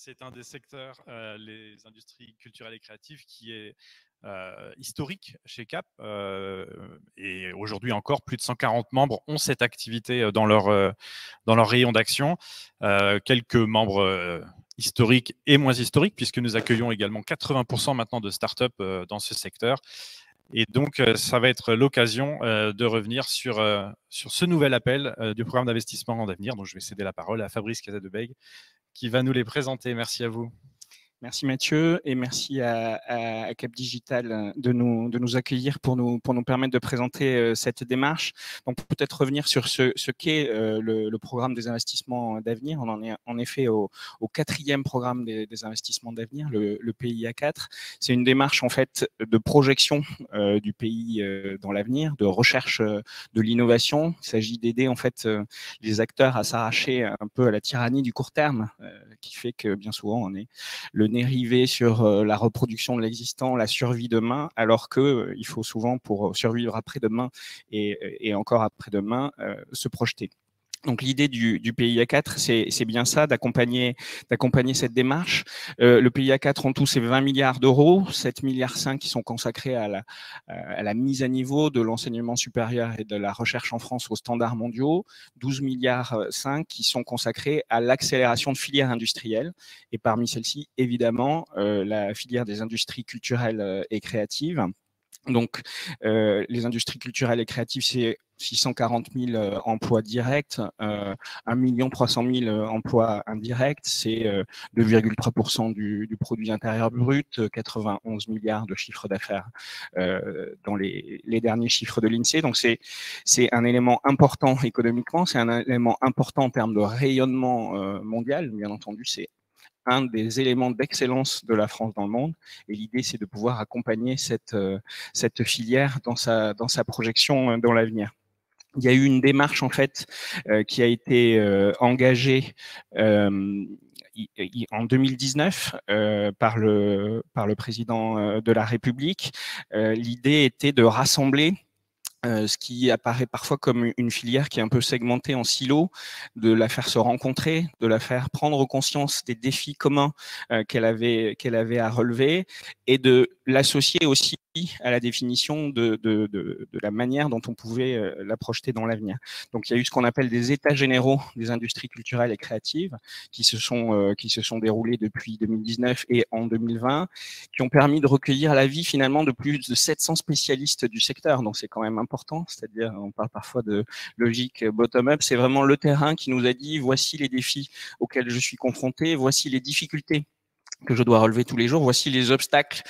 c'est un des secteurs, les industries culturelles et créatives, qui est historique chez CAP. Et aujourd'hui encore, plus de 140 membres ont cette activité dans leur rayon d'action. Quelques membres historiques et moins historiques, puisque nous accueillons également 80% maintenant de start-up dans ce secteur. Et donc, ça va être l'occasion de revenir sur ce nouvel appel du programme d'investissement d'avenir. Donc, je vais céder la parole à Fabrice Casadebeigue, qui va nous les présenter. Merci à vous. Merci Mathieu et merci à Cap Digital de nous accueillir pour nous permettre de présenter cette démarche. Donc peut-être revenir sur ce qu'est le programme des investissements d'avenir. On en est en effet au 4e programme des investissements d'avenir, le PIA 4. C'est une démarche en fait de projection du pays dans l'avenir, de recherche de l'innovation. Il s'agit d'aider en fait les acteurs à s'arracher un peu à la tyrannie du court terme, qui fait que bien souvent on est le nez rivé sur la reproduction de l'existant, la survie demain, alors que il faut souvent, pour survivre après-demain et encore après-demain, se projeter. Donc l'idée du PIA 4, c'est bien ça, d'accompagner cette démarche. Le PIA 4 en tout, c'est 20 milliards d'euros, 7,5 milliards qui sont consacrés à la mise à niveau de l'enseignement supérieur et de la recherche en France aux standards mondiaux, 12,5 milliards qui sont consacrés à l'accélération de filières industrielles. Et parmi celles-ci, évidemment, la filière des industries culturelles et créatives. Donc, les industries culturelles et créatives, c'est 640 000 emplois directs, 1 300 000 emplois indirects, c'est 2,3% du produit intérieur brut, 91 milliards de chiffre d'affaires dans les derniers chiffres de l'INSEE. Donc, c'est un élément important économiquement, c'est un élément important en termes de rayonnement mondial. Bien entendu, c'est un des éléments d'excellence de la France dans le monde. Et l'idée, c'est de pouvoir accompagner cette filière dans sa projection dans l'avenir. Il y a eu une démarche en fait qui a été engagée en 2019 par le président de la République. L'idée était de rassembler ce qui apparaît parfois comme une filière qui est un peu segmentée en silos, de la faire se rencontrer, de la faire prendre conscience des défis communs qu'elle avait à relever, et de l'associer aussi à la définition de la manière dont on pouvait la projeter dans l'avenir. Donc il y a eu ce qu'on appelle des états généraux des industries culturelles et créatives qui se sont déroulés depuis 2019 et en 2020, qui ont permis de recueillir l'avis finalement de plus de 700 spécialistes du secteur. Donc c'est quand même important, c'est-à-dire on parle parfois de logique bottom-up, c'est vraiment le terrain qui nous a dit voici les défis auxquels je suis confronté, voici les difficultés que je dois relever tous les jours, voici les obstacles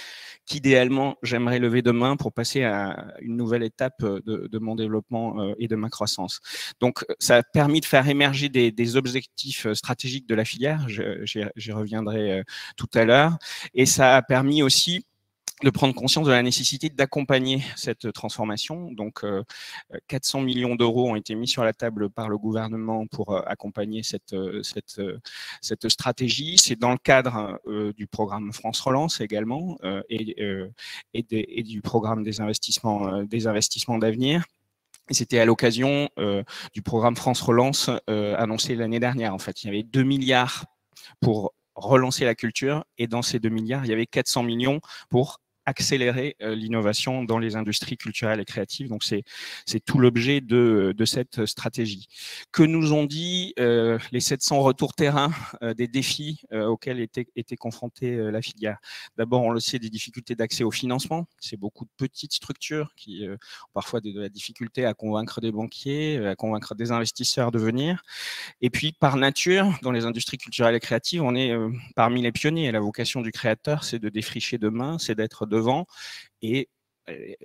qu'idéalement j'aimerais lever demain pour passer à une nouvelle étape de mon développement et de ma croissance. Donc ça a permis de faire émerger des objectifs stratégiques de la filière, j'y reviendrai tout à l'heure, et ça a permis aussi de prendre conscience de la nécessité d'accompagner cette transformation. Donc, 400 millions d'euros ont été mis sur la table par le gouvernement pour accompagner cette stratégie. C'est dans le cadre du programme France Relance également et du programme des investissements d'avenir. Et c'était à l'occasion du programme France Relance annoncé l'année dernière. En fait, il y avait 2 milliards pour relancer la culture, et dans ces 2 milliards, il y avait 400 millions pour accélérer l'innovation dans les industries culturelles et créatives. Donc c'est tout l'objet de cette stratégie. Que nous ont dit les 700 retours terrain des défis auxquels était confrontée la filière? D'abord, on le sait, des difficultés d'accès au financement. C'est beaucoup de petites structures qui ont parfois de la difficulté à convaincre des banquiers, à convaincre des investisseurs de venir. Et puis, par nature, dans les industries culturelles et créatives, on est parmi les pionniers. La vocation du créateur, c'est de défricher demain, c'est d'être devant. Et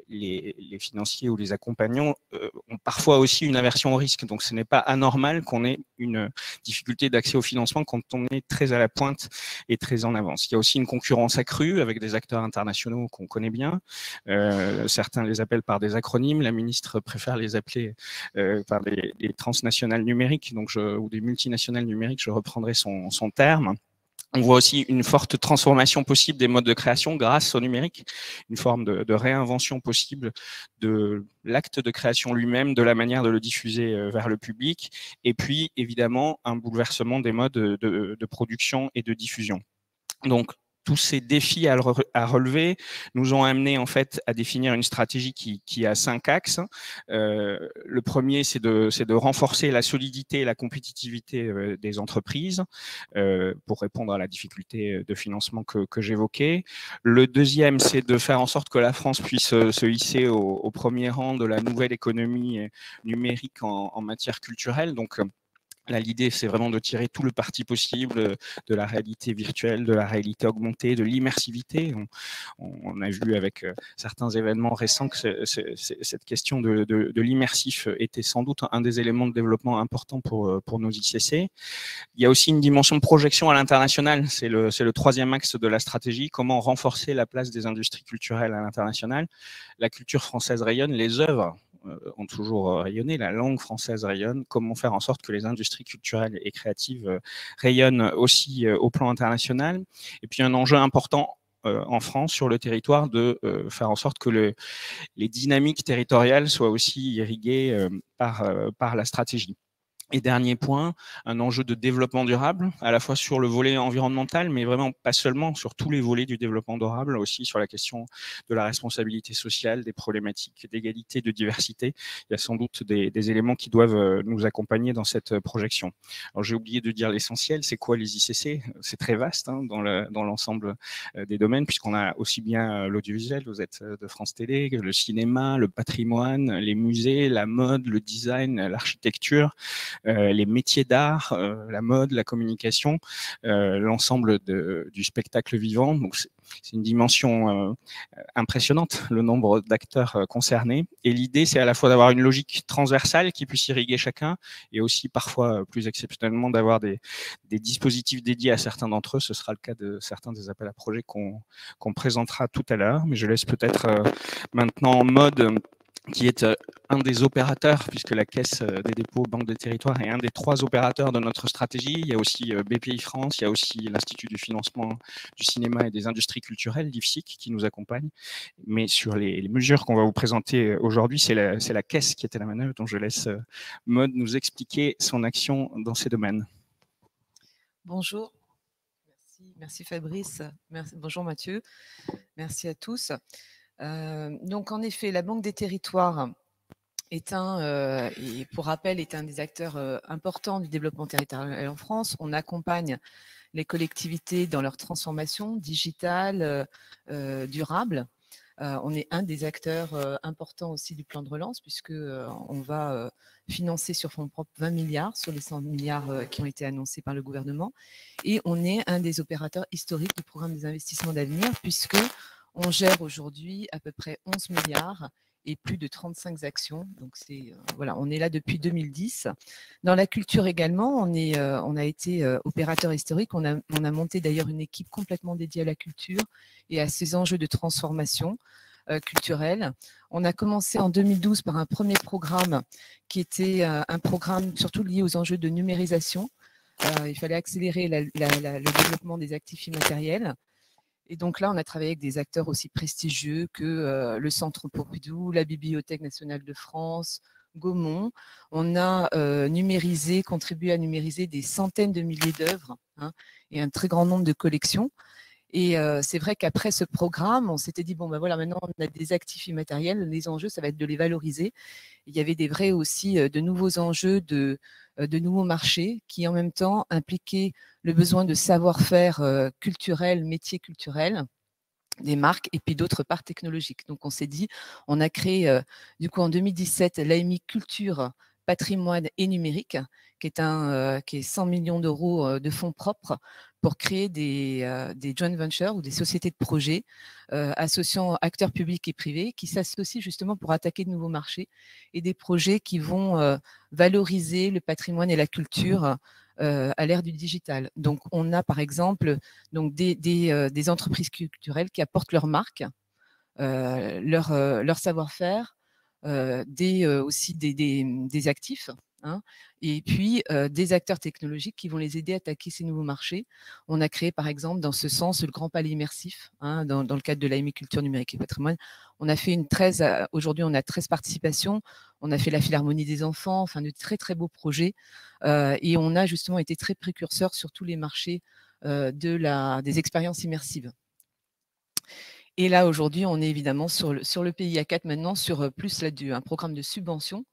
les financiers ou les accompagnants ont parfois aussi une aversion au risque. Donc, ce n'est pas anormal qu'on ait une difficulté d'accès au financement quand on est très à la pointe et très en avance. Il y a aussi une concurrence accrue avec des acteurs internationaux qu'on connaît bien. Certains les appellent par des acronymes. La ministre préfère les appeler par des transnationales numériques, donc ou des multinationales numériques, je reprendrai son terme. On voit aussi une forte transformation possible des modes de création grâce au numérique, une forme de réinvention possible de l'acte de création lui-même, de la manière de le diffuser vers le public, et puis évidemment un bouleversement des modes de production et de diffusion. Donc, tous ces défis à relever nous ont amené en fait à définir une stratégie qui a 5 axes. Le premier, c'est de renforcer la solidité et la compétitivité des entreprises pour répondre à la difficulté de financement que j'évoquais. Le deuxième, c'est de faire en sorte que la France puisse se hisser au premier rang de la nouvelle économie numérique en matière culturelle. Donc, là, l'idée, c'est vraiment de tirer tout le parti possible de la réalité virtuelle, de la réalité augmentée, de l'immersivité. On a vu avec certains événements récents que cette question de l'immersif était sans doute un des éléments de développement importants pour nos ICC. Il y a aussi une dimension de projection à l'international. C'est le troisième axe de la stratégie. Comment renforcer la place des industries culturelles à l'international? La culture française rayonne, les œuvres ont toujours rayonné, la langue française rayonne. Comment faire en sorte que les industries culturelles et créatives rayonnent aussi au plan international? Et puis un enjeu important en France, sur le territoire, de faire en sorte que les dynamiques territoriales soient aussi irriguées par la stratégie. Et dernier point, un enjeu de développement durable, à la fois sur le volet environnemental, mais vraiment pas seulement, sur tous les volets du développement durable, aussi sur la question de la responsabilité sociale, des problématiques d'égalité, de diversité. Il y a sans doute des éléments qui doivent nous accompagner dans cette projection. Alors j'ai oublié de dire l'essentiel, c'est quoi les ICC? C'est très vaste hein, dans l'ensemble des domaines, puisqu'on a aussi bien l'audiovisuel, vous êtes de France Télé, le cinéma, le patrimoine, les musées, la mode, le design, l'architecture, les métiers d'art, la mode, la communication, l'ensemble du spectacle vivant. Donc c'est une dimension impressionnante, le nombre d'acteurs concernés. Et l'idée, c'est à la fois d'avoir une logique transversale qui puisse irriguer chacun, et aussi parfois, plus exceptionnellement, d'avoir des dispositifs dédiés à certains d'entre eux. Ce sera le cas de certains des appels à projets qu'on présentera tout à l'heure. Mais je laisse peut-être maintenant Maude, qui est un des opérateurs, puisque la Caisse des dépôts Banque des territoires est un des 3 opérateurs de notre stratégie. Il y a aussi BPI France, il y a aussi l'Institut du financement du cinéma et des industries culturelles, l'IFSIC, qui nous accompagne. Mais sur les mesures qu'on va vous présenter aujourd'hui, c'est la Caisse qui était à la manœuvre, donc je laisse Maude nous expliquer son action dans ces domaines. Bonjour. Merci Fabrice. Bonjour Mathieu. Merci à tous. Donc en effet, la Banque des territoires est et pour rappel, est un des acteurs importants du développement territorial en France. On accompagne les collectivités dans leur transformation digitale, durable. On est un des acteurs importants aussi du plan de relance, puisque on va financer sur fonds propres 20 milliards sur les 100 milliards qui ont été annoncés par le gouvernement. Et on est un des opérateurs historiques du programme des investissements d'avenir, puisque on gère aujourd'hui à peu près 11 milliards et plus de 35 actions. Donc, voilà, on est là depuis 2010. Dans la culture également, on a été opérateur historique. On a monté d'ailleurs une équipe complètement dédiée à la culture et à ces enjeux de transformation culturelle. On a commencé en 2012 par un premier programme qui était un programme surtout lié aux enjeux de numérisation. Il fallait accélérer le développement des actifs immatériels. Et donc là, on a travaillé avec des acteurs aussi prestigieux que le Centre Pompidou, la Bibliothèque nationale de France, Gaumont. On a contribué à numériser des centaines de milliers d'œuvres et un très grand nombre de collections. Et c'est vrai qu'après ce programme, on s'était dit, bon, ben voilà, maintenant on a des actifs immatériels, les enjeux, ça va être de les valoriser. Il y avait de nouveaux enjeux de nouveaux marchés qui en même temps impliquaient le besoin de savoir-faire culturel, métier culturel, des marques et puis d'autres parts technologiques. Donc on s'est dit, on a créé du coup en 2017 l'AMI Culture, Patrimoine et Numérique, qui est 100 millions d'euros de fonds propres pour créer des joint ventures ou des sociétés de projets associant acteurs publics et privés qui s'associent justement pour attaquer de nouveaux marchés et des projets qui vont valoriser le patrimoine et la culture à l'ère du digital. Donc, on a par exemple donc, des entreprises culturelles qui apportent leur marque, leur savoir-faire, aussi des actifs hein, et puis des acteurs technologiques qui vont les aider à attaquer ces nouveaux marchés. On a créé, par exemple, dans ce sens, le Grand Palais Immersif, hein, dans le cadre de l'AMI Culture Numérique et Patrimoine. On a fait aujourd'hui, on a 13 participations. On a fait la Philharmonie des enfants, enfin de très, très beaux projets. Et on a justement été très précurseurs sur tous les marchés des expériences immersives. Et là, aujourd'hui, on est évidemment sur le PIA 4 maintenant, sur plus un programme de subvention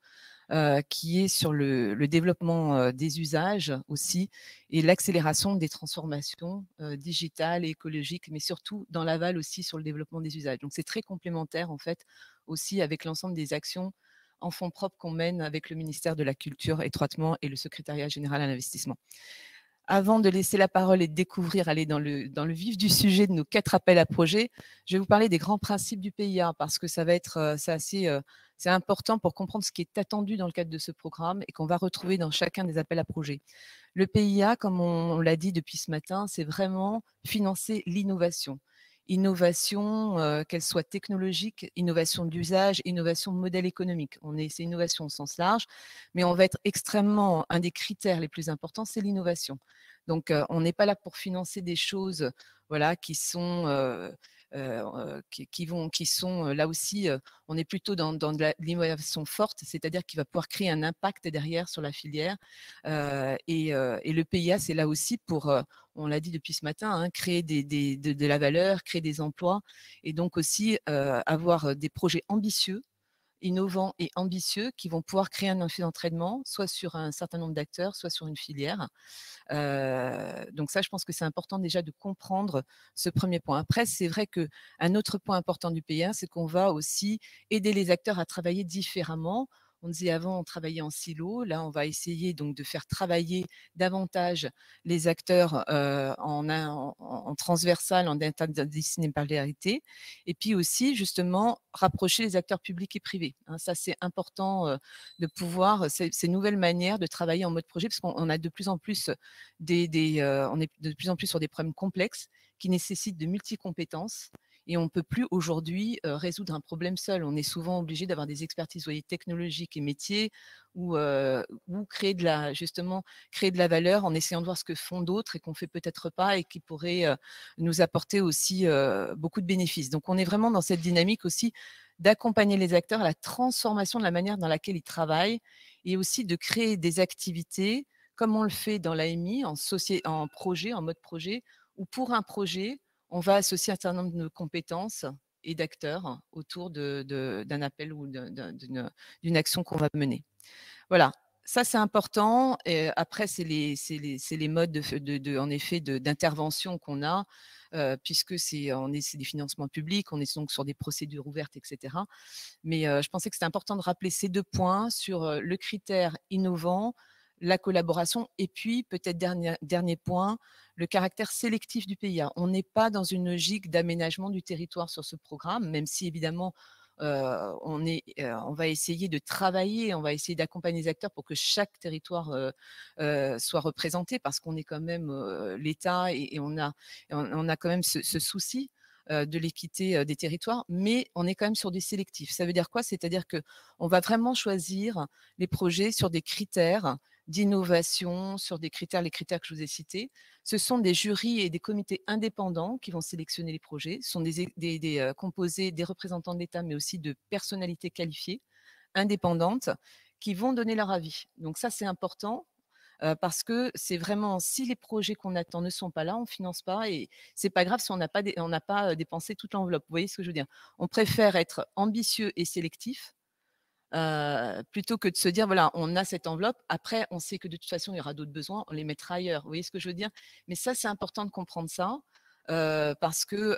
qui est sur le développement des usages aussi et l'accélération des transformations digitales et écologiques, mais surtout dans l'aval aussi sur le développement des usages. Donc, c'est très complémentaire en fait aussi avec l'ensemble des actions en fonds propres qu'on mène avec le ministère de la Culture étroitement et le secrétariat général à l'investissement. Avant de laisser la parole et de découvrir, aller dans le vif du sujet de nos 4 appels à projets, je vais vous parler des grands principes du PIA parce que ça va être c'est important pour comprendre ce qui est attendu dans le cadre de ce programme et qu'on va retrouver dans chacun des appels à projets. Le PIA, comme on l'a dit depuis ce matin, c'est vraiment financer l'innovation. Innovation, qu'elle soit technologique, innovation d'usage, innovation de modèle économique. C'est innovation au sens large, mais on va être extrêmement, un des critères les plus importants, c'est l'innovation. Donc, on n'est pas là pour financer des choses, voilà, qui sont là aussi, on est plutôt dans de l'innovation forte, c'est-à-dire qui va pouvoir créer un impact derrière sur la filière. Et le PIA, c'est là aussi pour, on l'a dit depuis ce matin, hein, créer de la valeur, créer des emplois et donc aussi avoir des projets ambitieux, innovants et ambitieux qui vont pouvoir créer un effet d'entraînement, soit sur un certain nombre d'acteurs, soit sur une filière. Donc ça, je pense que c'est important déjà de comprendre ce premier point. Après, c'est vrai qu'un autre point important du PIA, c'est qu'on va aussi aider les acteurs à travailler différemment. On disait avant, on travaillait en silo. Là, on va essayer donc de faire travailler davantage les acteurs en transversal, en interdisciplinarité. Et puis aussi, justement, rapprocher les acteurs publics et privés. Hein, ça, c'est important de pouvoir, ces nouvelles manières de travailler en mode projet, parce qu'on a de plus en plus on est de plus en plus sur des problèmes complexes qui nécessitent de multicompétences et on ne peut plus aujourd'hui résoudre un problème seul. On est souvent obligé d'avoir des expertises technologiques et métiers ou créer de la valeur en essayant de voir ce que font d'autres et qu'on ne fait peut-être pas et qui pourrait nous apporter aussi beaucoup de bénéfices. Donc, on est vraiment dans cette dynamique aussi d'accompagner les acteurs à la transformation de la manière dans laquelle ils travaillent et aussi de créer des activités comme on le fait dans l'AMI, en projet, en mode projet, où pour un projet, on va associer un certain nombre de compétences et d'acteurs autour d'un appel ou d'une action qu'on va mener. Voilà, ça c'est important. Et après, c'est les modes en effet d'intervention qu'on a, puisque c'est des financements publics, on est donc sur des procédures ouvertes, etc. Mais je pensais que c'était important de rappeler ces 2 points sur le critère innovant, la collaboration et puis peut-être dernier point, le caractère sélectif du PIA. On n'est pas dans une logique d'aménagement du territoire sur ce programme, même si évidemment on va essayer de travailler, on va essayer d'accompagner les acteurs pour que chaque territoire soit représenté parce qu'on est quand même l'État et on a quand même ce souci de l'équité des territoires, mais on est quand même sur du sélectif. Ça veut dire quoi? C'est-à-dire qu'on va vraiment choisir les projets sur des critères d'innovation, sur les critères que je vous ai cités. Ce sont des jurys et des comités indépendants qui vont sélectionner les projets. Ce sont composés des représentants de l'État, mais aussi de personnalités qualifiées, indépendantes, qui vont donner leur avis. Donc ça, c'est important parce que c'est vraiment, si les projets qu'on attend ne sont pas là, on ne finance pas et c'est pas grave si on n'a pas dépensé toute l'enveloppe. Vous voyez ce que je veux dire? On préfère être ambitieux et sélectif plutôt que de se dire, voilà, on a cette enveloppe, après, on sait que de toute façon, il y aura d'autres besoins, on les mettra ailleurs. Vous voyez ce que je veux dire? Mais ça, c'est important de comprendre ça parce que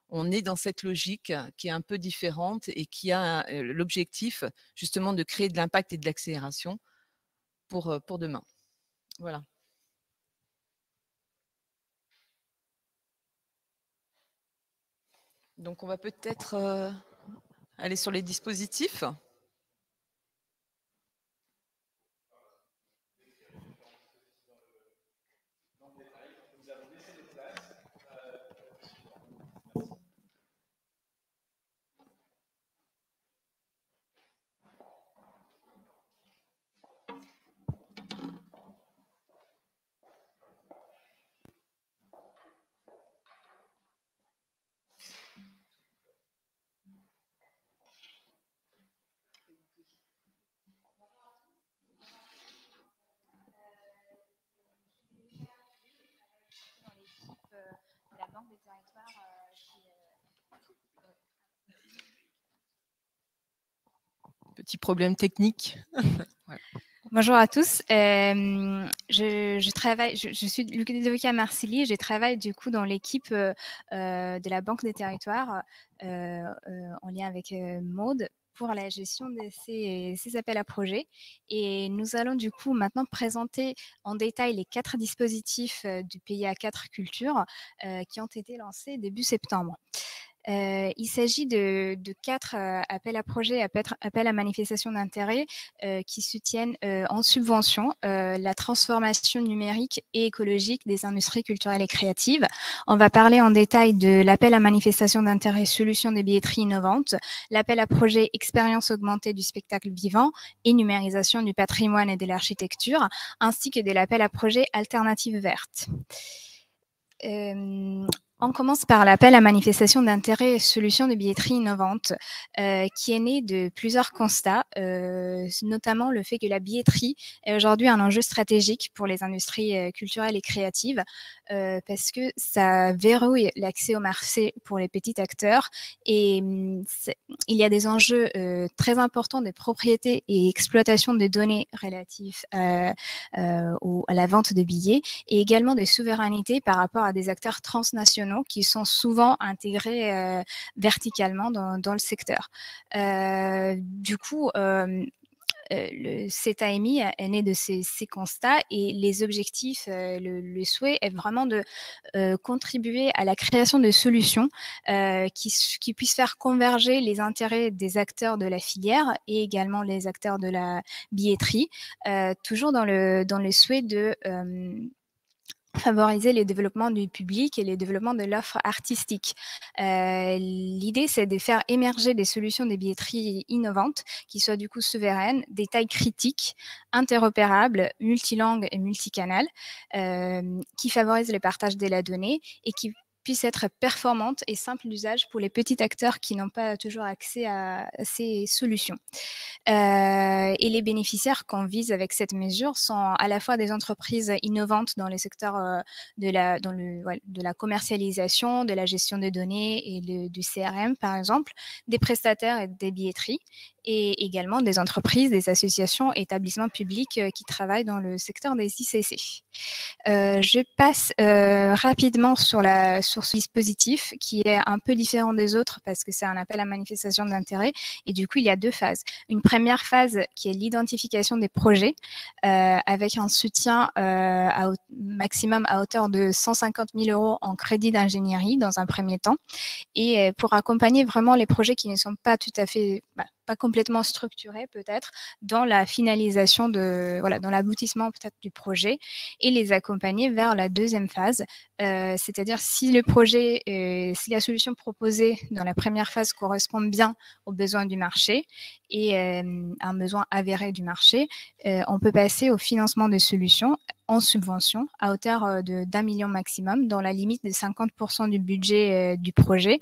on est dans cette logique qui est un peu différente et qui a l'objectif justement de créer de l'impact et de l'accélération pour demain. Voilà. Donc, on va peut-être aller sur les dispositifs. petits problèmes techniques. Voilà. Bonjour à tous. Je suis Ludovica Marcilly. Je travaille du coup dans l'équipe de la Banque des Territoires en lien avec Maud pour la gestion de ces appels à projets. Et nous allons du coup maintenant présenter en détail les 4 dispositifs du PIA 4 Culture qui ont été lancés début septembre. Il s'agit de 4 appels à projets, appels à manifestation d'intérêt qui soutiennent en subvention la transformation numérique et écologique des industries culturelles et créatives. On va parler en détail de l'appel à manifestation d'intérêt solutions de billetterie innovantes, l'appel à projet expérience augmentée du spectacle vivant et numérisation du patrimoine et de l'architecture, ainsi que de l'appel à projet alternatives vertes. On commence par l'appel à manifestation d'intérêt et solutions de billetterie innovantes qui est né de plusieurs constats, notamment le fait que la billetterie est aujourd'hui un enjeu stratégique pour les industries culturelles et créatives parce que ça verrouille l'accès au marché pour les petits acteurs et il y a des enjeux très importants de propriété et exploitation des données relatives à la vente de billets et également de souveraineté par rapport à des acteurs transnationaux qui sont souvent intégrés verticalement dans le secteur. Du coup, cet AMI est né de ces constats et les objectifs, le souhait est vraiment de contribuer à la création de solutions qui puissent faire converger les intérêts des acteurs de la filière et également les acteurs de la billetterie, toujours dans le souhait de favoriser le développement du public et le développement de l'offre artistique. L'idée, c'est de faire émerger des solutions de billetterie innovantes qui soient du coup souveraines, des tailles critiques, interopérables, multilangues et multicanales, qui favorisent le partage de la donnée et qui puissent être performantes et simples d'usage pour les petits acteurs qui n'ont pas toujours accès à ces solutions. Et les bénéficiaires qu'on vise avec cette mesure sont à la fois des entreprises innovantes dans le secteur de la commercialisation, de la gestion des données et du CRM, par exemple, des prestataires et des billetteries, et également des entreprises, des associations, établissements publics qui travaillent dans le secteur des ICC. Je passe rapidement sur ce dispositif qui est un peu différent des autres parce que c'est un appel à manifestation d'intérêt et du coup, il y a 2 phases. Une première phase qui est l'identification des projets avec un soutien maximum à hauteur de 150 000 € en crédit d'ingénierie dans un premier temps et pour accompagner vraiment les projets qui ne sont pas tout à fait... pas complètement structurés peut-être dans la finalisation dans l'aboutissement peut-être du projet et les accompagner vers la deuxième phase, c'est-à-dire si le projet, si la solution proposée dans la première phase correspond bien aux besoins du marché et un besoin avéré du marché, on peut passer au financement des solutions en subvention à hauteur d'1 million maximum dans la limite de 50% du budget du projet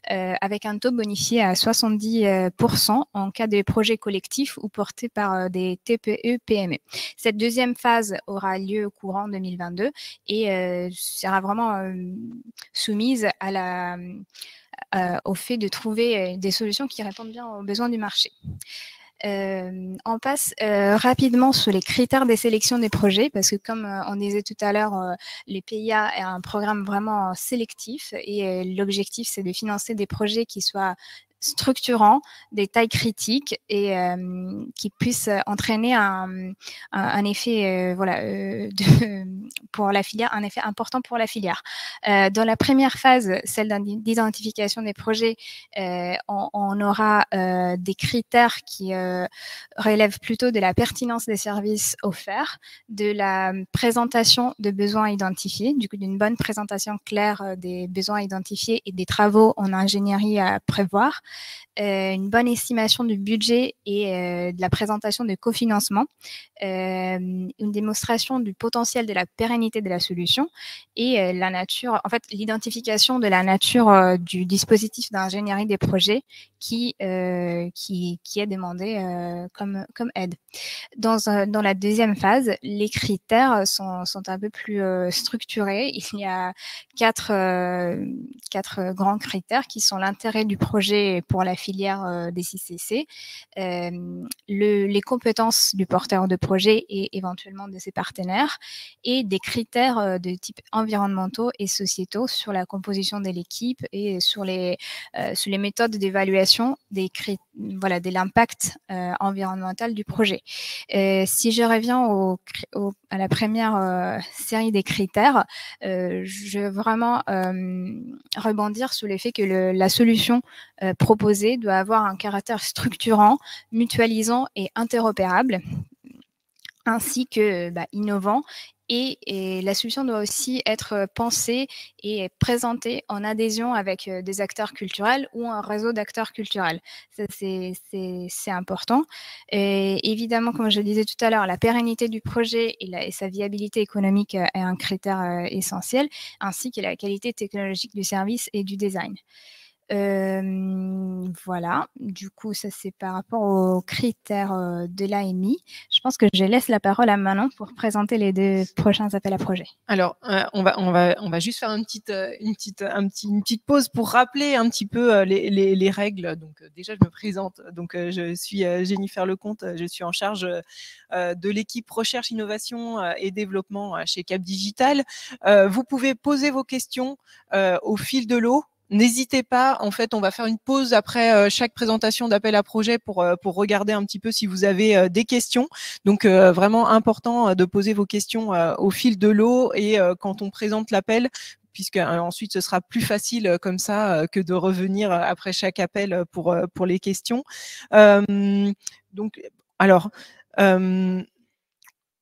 avec un taux bonifié à 70% en cas de projet collectif ou porté par des TPE-PME. Cette deuxième phase aura lieu courant 2022 et sera vraiment soumise au fait de trouver des solutions qui répondent bien aux besoins du marché. On passe rapidement sur les critères de sélection des projets parce que comme on disait tout à l'heure, le PIA est un programme vraiment sélectif et l'objectif c'est de financer des projets qui soient structurants, des tailles critiques et qui puissent entraîner un effet pour la filière, un effet important pour la filière. Dans la première phase, celle d'identification des projets, on aura des critères qui relèvent plutôt de la pertinence des services offerts, de la présentation de besoins identifiés, du coup d'une bonne présentation claire des besoins identifiés et des travaux en ingénierie à prévoir, une bonne estimation du budget et de la présentation de cofinancement, une démonstration du potentiel de la pérennité de la solution et la nature, en fait, l'identification de la nature du dispositif d'ingénierie des projets qui est demandé comme aide. Dans la deuxième phase, les critères sont un peu plus structurés. Il y a quatre grands critères qui sont l'intérêt du projet et pour la filière des ICC, les compétences du porteur de projet et éventuellement de ses partenaires et des critères de type environnementaux et sociétaux sur la composition de l'équipe et sur les méthodes d'évaluation de l'impact environnemental du projet. Si je reviens à la première série des critères, je veux vraiment rebondir sur le fait que la solution proposée doit avoir un caractère structurant, mutualisant et interopérable, ainsi que innovant. Et la solution doit aussi être pensée et présentée en adhésion avec des acteurs culturels ou un réseau d'acteurs culturels. Ça, c'est important. Et évidemment, comme je le disais tout à l'heure, la pérennité du projet et sa viabilité économique est un critère essentiel, ainsi que la qualité technologique du service et du design. Voilà, du coup, ça c'est par rapport aux critères de l'AMI. Je pense que je laisse la parole à Manon pour présenter les 2 prochains appels à projets. Alors, on va juste faire une petite pause pour rappeler un petit peu les règles. Donc, déjà, je me présente. Donc, je suis Jennifer Lecomte. Je suis en charge de l'équipe recherche, innovation et développement chez Cap Digital. Vous pouvez poser vos questions au fil de l'eau. N'hésitez pas, en fait, on va faire une pause après chaque présentation d'appel à projet pour regarder un petit peu si vous avez des questions. Donc, vraiment important de poser vos questions au fil de l'eau et quand on présente l'appel, puisque ensuite ce sera plus facile comme ça que de revenir après chaque appel pour les questions. Donc, alors,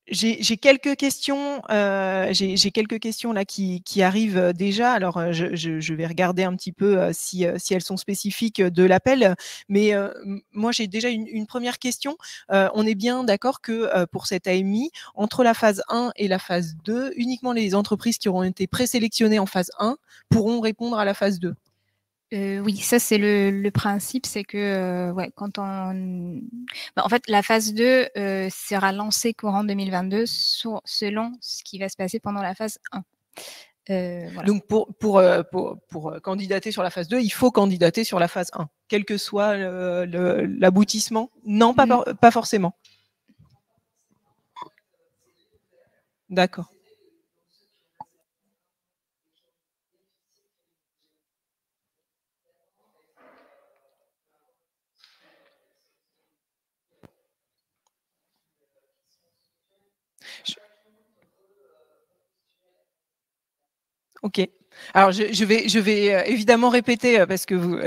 j'ai quelques questions, j'ai quelques questions là qui arrivent déjà. Alors, je vais regarder un petit peu si elles sont spécifiques de l'appel. Mais moi, j'ai déjà une première question. On est bien d'accord que pour cette AMI, entre la phase 1 et la phase 2, uniquement les entreprises qui auront été présélectionnées en phase 1 pourront répondre à la phase 2. Oui, ça c'est le principe, c'est que quand en fait la phase 2 sera lancée courant 2022 selon ce qui va se passer pendant la phase 1. Voilà. Donc pour candidater sur la phase 2, il faut candidater sur la phase 1, quel que soit l'aboutissement. Non, pas forcément. D'accord. Ok. Alors je vais évidemment répéter parce que vous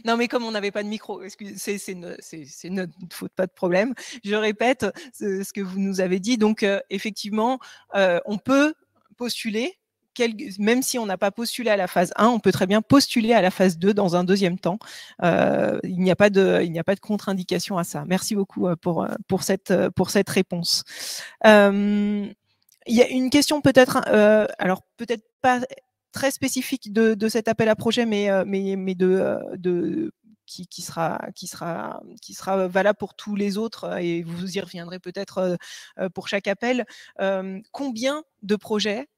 non mais comme on n'avait pas de micro, c'est notre faute, pas de problème. Je répète ce que vous nous avez dit. Donc effectivement, on peut postuler. Même si on n'a pas postulé à la phase 1, on peut très bien postuler à la phase 2 dans un deuxième temps. Il n'y a pas de contre-indication à ça. Merci beaucoup pour cette réponse. Il y a une question peut-être, alors peut-être pas très spécifique de cet appel à projet, mais qui sera valable pour tous les autres, et vous y reviendrez peut-être pour chaque appel. Combien de projets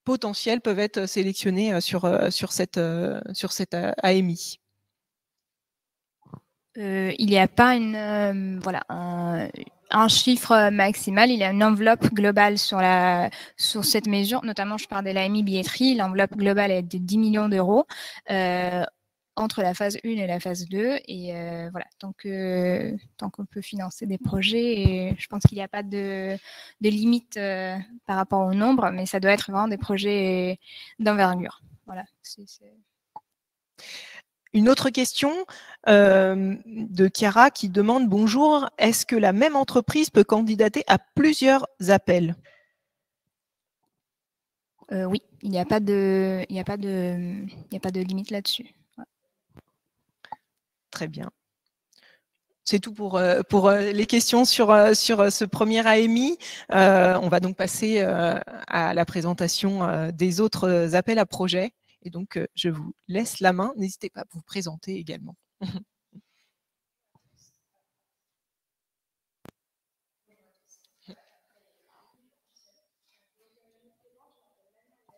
potentiels peuvent être sélectionnés sur cette AMI? Il n'y a pas un chiffre maximal, il y a une enveloppe globale sur cette mesure, notamment je parle de l'AMI billetterie, l'enveloppe globale est de 10 millions d'euros entre la phase 1 et la phase 2, et voilà, tant qu'on peut financer des projets, et je pense qu'il n'y a pas de limite par rapport au nombre, mais ça doit être vraiment des projets d'envergure. Voilà. Une autre question de Chiara qui demande: bonjour, est-ce que la même entreprise peut candidater à plusieurs appels? Oui, il n'y a pas de limite là-dessus. Ouais. Très bien. C'est tout pour les questions sur ce premier AMI. On va donc passer à la présentation des autres appels à projets. Et donc, je vous laisse la main. N'hésitez pas à vous présenter également.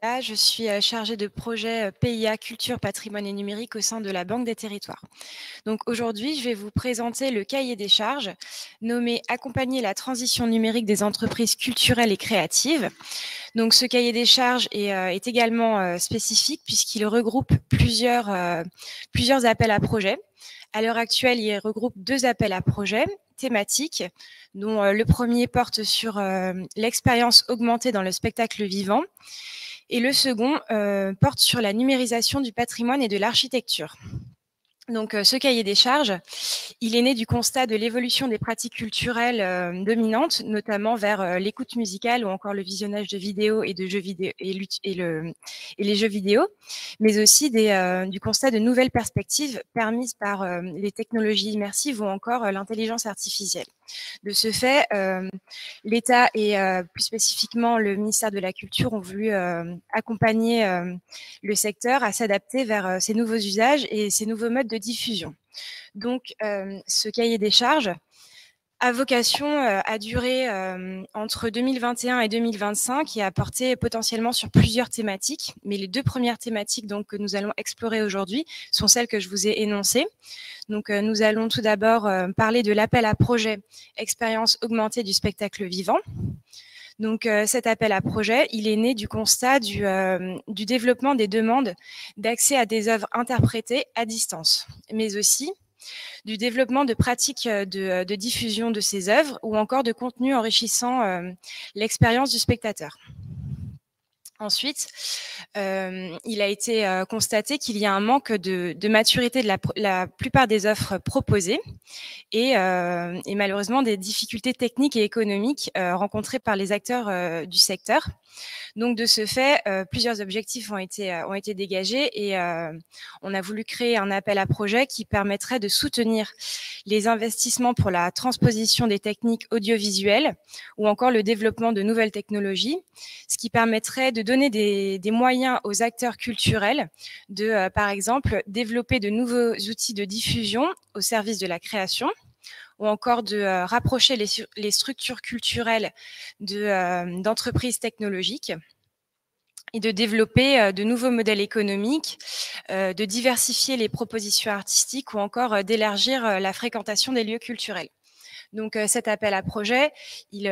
Je suis chargée de projet PIA, Culture, Patrimoine et Numérique au sein de la Banque des Territoires. Donc aujourd'hui, je vais vous présenter le cahier des charges nommé « Accompagner la transition numérique des entreprises culturelles et créatives ». Donc ce cahier des charges est également spécifique puisqu'il regroupe plusieurs appels à projets. À l'heure actuelle, il regroupe 2 appels à projets thématiques, dont le premier porte sur l'expérience augmentée dans le spectacle vivant et le second porte sur la numérisation du patrimoine et de l'architecture. Donc, ce cahier des charges, il est né du constat de l'évolution des pratiques culturelles dominantes, notamment vers l'écoute musicale ou encore le visionnage de vidéos et de jeux vidéo et les jeux vidéo, mais aussi du constat de nouvelles perspectives permises par les technologies immersives ou encore l'intelligence artificielle. De ce fait, l'État et plus spécifiquement le ministère de la Culture ont voulu accompagner le secteur à s'adapter vers ces nouveaux usages et ces nouveaux modes de diffusion. Donc, ce cahier des charges a vocation à durer entre 2021 et 2025 et à porter potentiellement sur plusieurs thématiques. Mais les 2 premières thématiques donc, que nous allons explorer aujourd'hui sont celles que je vous ai énoncées. Donc, nous allons tout d'abord parler de l'appel à projet expérience augmentée du spectacle vivant. Donc, cet appel à projet, il est né du constat du développement des demandes d'accès à des œuvres interprétées à distance, mais aussi du développement de pratiques de diffusion de ces œuvres ou encore de contenus enrichissant l'expérience du spectateur. Ensuite, il a été constaté qu'il y a un manque de maturité de la plupart des offres proposées et malheureusement des difficultés techniques et économiques rencontrées par les acteurs du secteur. Donc, de ce fait, plusieurs objectifs ont été dégagés et on a voulu créer un appel à projet qui permettrait de soutenir les investissements pour la transposition des techniques audiovisuelles ou encore le développement de nouvelles technologies, ce qui permettrait de donner des moyens aux acteurs culturels de, par exemple, développer de nouveaux outils de diffusion au service de la création, ou encore de rapprocher les structures culturelles d'entreprises technologiques et de développer de nouveaux modèles économiques, de diversifier les propositions artistiques ou encore d'élargir la fréquentation des lieux culturels. Donc, cet appel à projet, il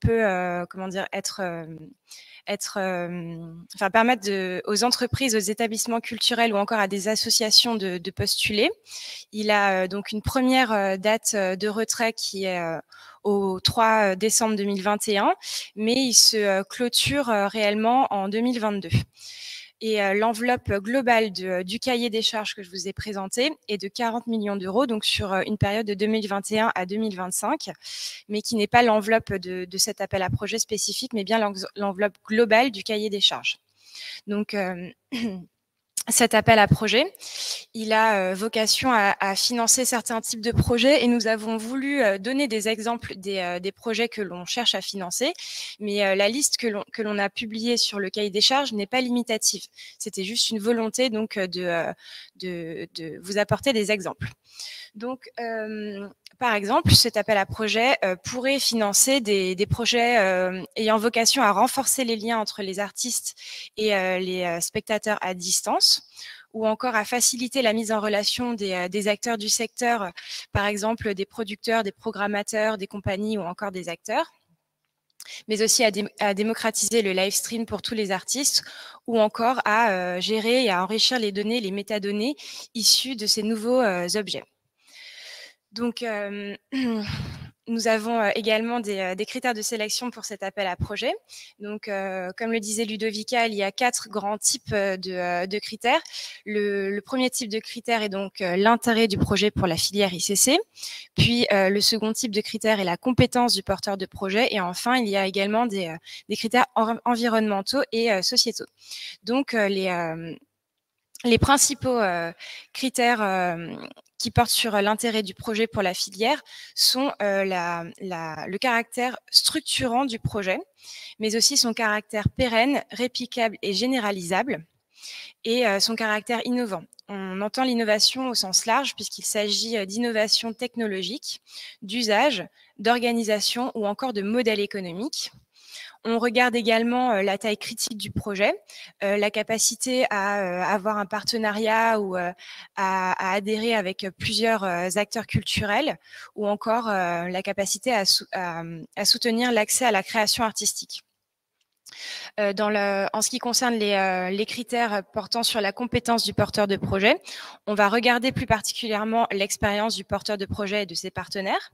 peut permettre aux entreprises, aux établissements culturels ou encore à des associations de postuler. Il a donc une première date de retrait qui est au 3 décembre 2021, mais il se clôture réellement en 2022. Et l'enveloppe globale du cahier des charges que je vous ai présenté est de 40 millions d'euros, donc sur une période de 2021 à 2025, mais qui n'est pas l'enveloppe de cet appel à projet spécifique, mais bien l'enveloppe globale du cahier des charges. Donc, cet appel à projet, il a vocation à financer certains types de projets et nous avons voulu donner des exemples des projets que l'on cherche à financer, mais la liste que l'on a publiée sur le cahier des charges n'est pas limitative. C'était juste une volonté donc de vous apporter des exemples. Donc, par exemple, cet appel à projet pourrait financer des projets ayant vocation à renforcer les liens entre les artistes et les spectateurs à distance, ou encore à faciliter la mise en relation des acteurs du secteur, par exemple des producteurs, des programmateurs, des compagnies ou encore des acteurs, mais aussi à démocratiser le live stream pour tous les artistes, ou encore à gérer et à enrichir les données, les métadonnées issues de ces nouveaux objets. Donc, nous avons également des critères de sélection pour cet appel à projet. Donc, comme le disait Ludovica, il y a 4 grands types de critères. Le premier type de critère est donc l'intérêt du projet pour la filière ICC. Puis, le second type de critère est la compétence du porteur de projet. Et enfin, il y a également des critères environnementaux et sociétaux. Donc, les principaux critères qui portent sur l'intérêt du projet pour la filière sont le caractère structurant du projet, mais aussi son caractère pérenne, réplicable et généralisable, et son caractère innovant. On entend l'innovation au sens large puisqu'il s'agit d'innovation technologique, d'usage, d'organisation ou encore de modèle économique. On regarde également la taille critique du projet, la capacité à avoir un partenariat ou à adhérer avec plusieurs acteurs culturels, ou encore la capacité à soutenir l'accès à la création artistique. En ce qui concerne les critères portant sur la compétence du porteur de projet, on va regarder plus particulièrement l'expérience du porteur de projet et de ses partenaires,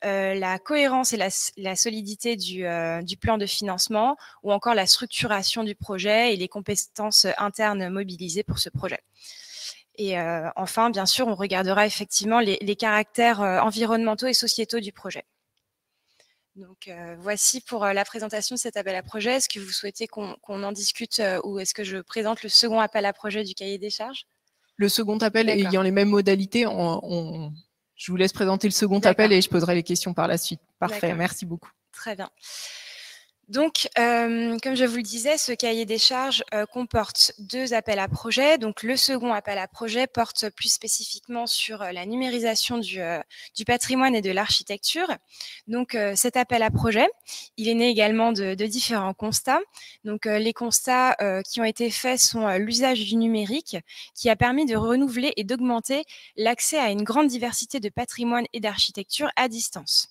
la cohérence et la solidité du plan de financement, ou encore la structuration du projet et les compétences internes mobilisées pour ce projet. Et enfin, bien sûr, on regardera effectivement les caractères environnementaux et sociétaux du projet. Donc, voici pour la présentation de cet appel à projet. Est-ce que vous souhaitez qu'on en discute ou est-ce que je présente le second appel à projet du cahier des charges? Le second appel ayant les mêmes modalités, je vous laisse présenter le second appel et je poserai les questions par la suite. Parfait, merci beaucoup. Très bien. Donc, comme je vous le disais, ce cahier des charges comporte 2 appels à projet. Donc, le second appel à projet porte plus spécifiquement sur la numérisation du patrimoine et de l'architecture. Donc, cet appel à projet, il est né également de différents constats. Donc, les constats qui ont été faits sont l'usage du numérique, qui a permis de renouveler et d'augmenter l'accès à une grande diversité de patrimoine et d'architecture à distance,